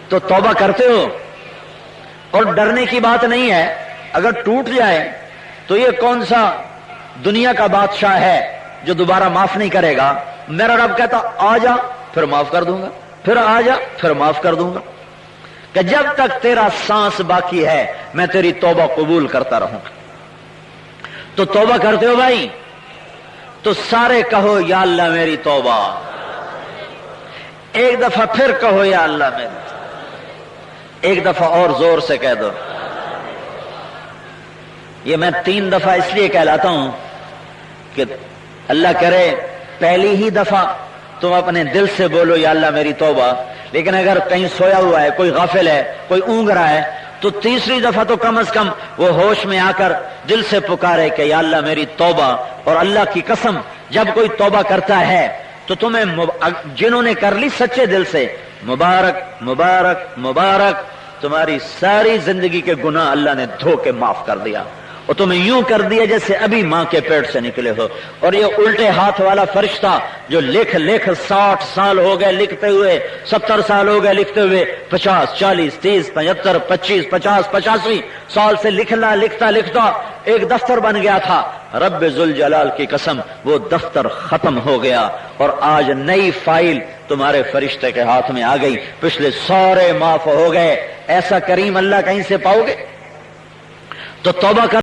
تو توبہ کرتے ہو اور ڈرنے کی بات نہیں ہے، اگر ٹوٹ جائے تو یہ کون سا دنیا کا بادشاہ ہے جو دوبارہ معاف نہیں کرے گا؟ میرا رب کہتا آ جا پھر معاف کر دوں گا، پھر آ جا پھر معاف کر دوں گا، کہ جب تک تیرا سانس باقی ہے میں تیری توبہ قبول کرتا رہوں گا۔ تو توبہ کرتے ہو بھائی؟ تو سارے کہو یا اللہ میری توبہ، ایک دفعہ پھر کہو یا اللہ میری، ایک دفعہ اور زور سے کہہ دو۔ یہ میں 3 دفعہ اس لیے کہلاتا ہوں کہ اللہ کرے پہلی ہی دفعہ تم اپنے دل سے بولو یا اللہ میری توبہ، لیکن اگر کہیں سویا ہوا ہے، کوئی غافل ہے، کوئی اونگ رہا ہے، تو تیسری دفعہ تو کم از کم وہ ہوش میں آ کر دل سے پکارے کہ یا اللہ میری توبہ۔ اور اللہ کی قسم جب کوئی توبہ کرتا ہے تو تمہیں جنہوں نے کر لی سچے دل سے، مبارک مبارک مبارک، تمہاری ساری زندگی کے گناہ اللہ نے دھو کے معاف کر دیا، اور تمہیں یوں کر دیا جیسے ابھی ماں کے پیٹ سے نکلے ہو۔ اور یہ الٹے ہاتھ والا فرشتہ جو لکھ 60 سال ہو گئے لکھتے ہوئے، 70 سال ہو گئے لکھتے ہوئے، 50 40 30 75 25 50 85 سال سے لکھتا ایک دفتر بن گیا تھا۔ رب ذوالجلال کی قسم وہ دفتر ختم ہو گیا، اور آج نئی فائل تمہارے فرشتے کے ہاتھ میں آ گئی، پچھلے سارے معاف ہو گئے۔ ایسا کریم اللہ کہیں سے پاؤ گے؟ تو توبہ کر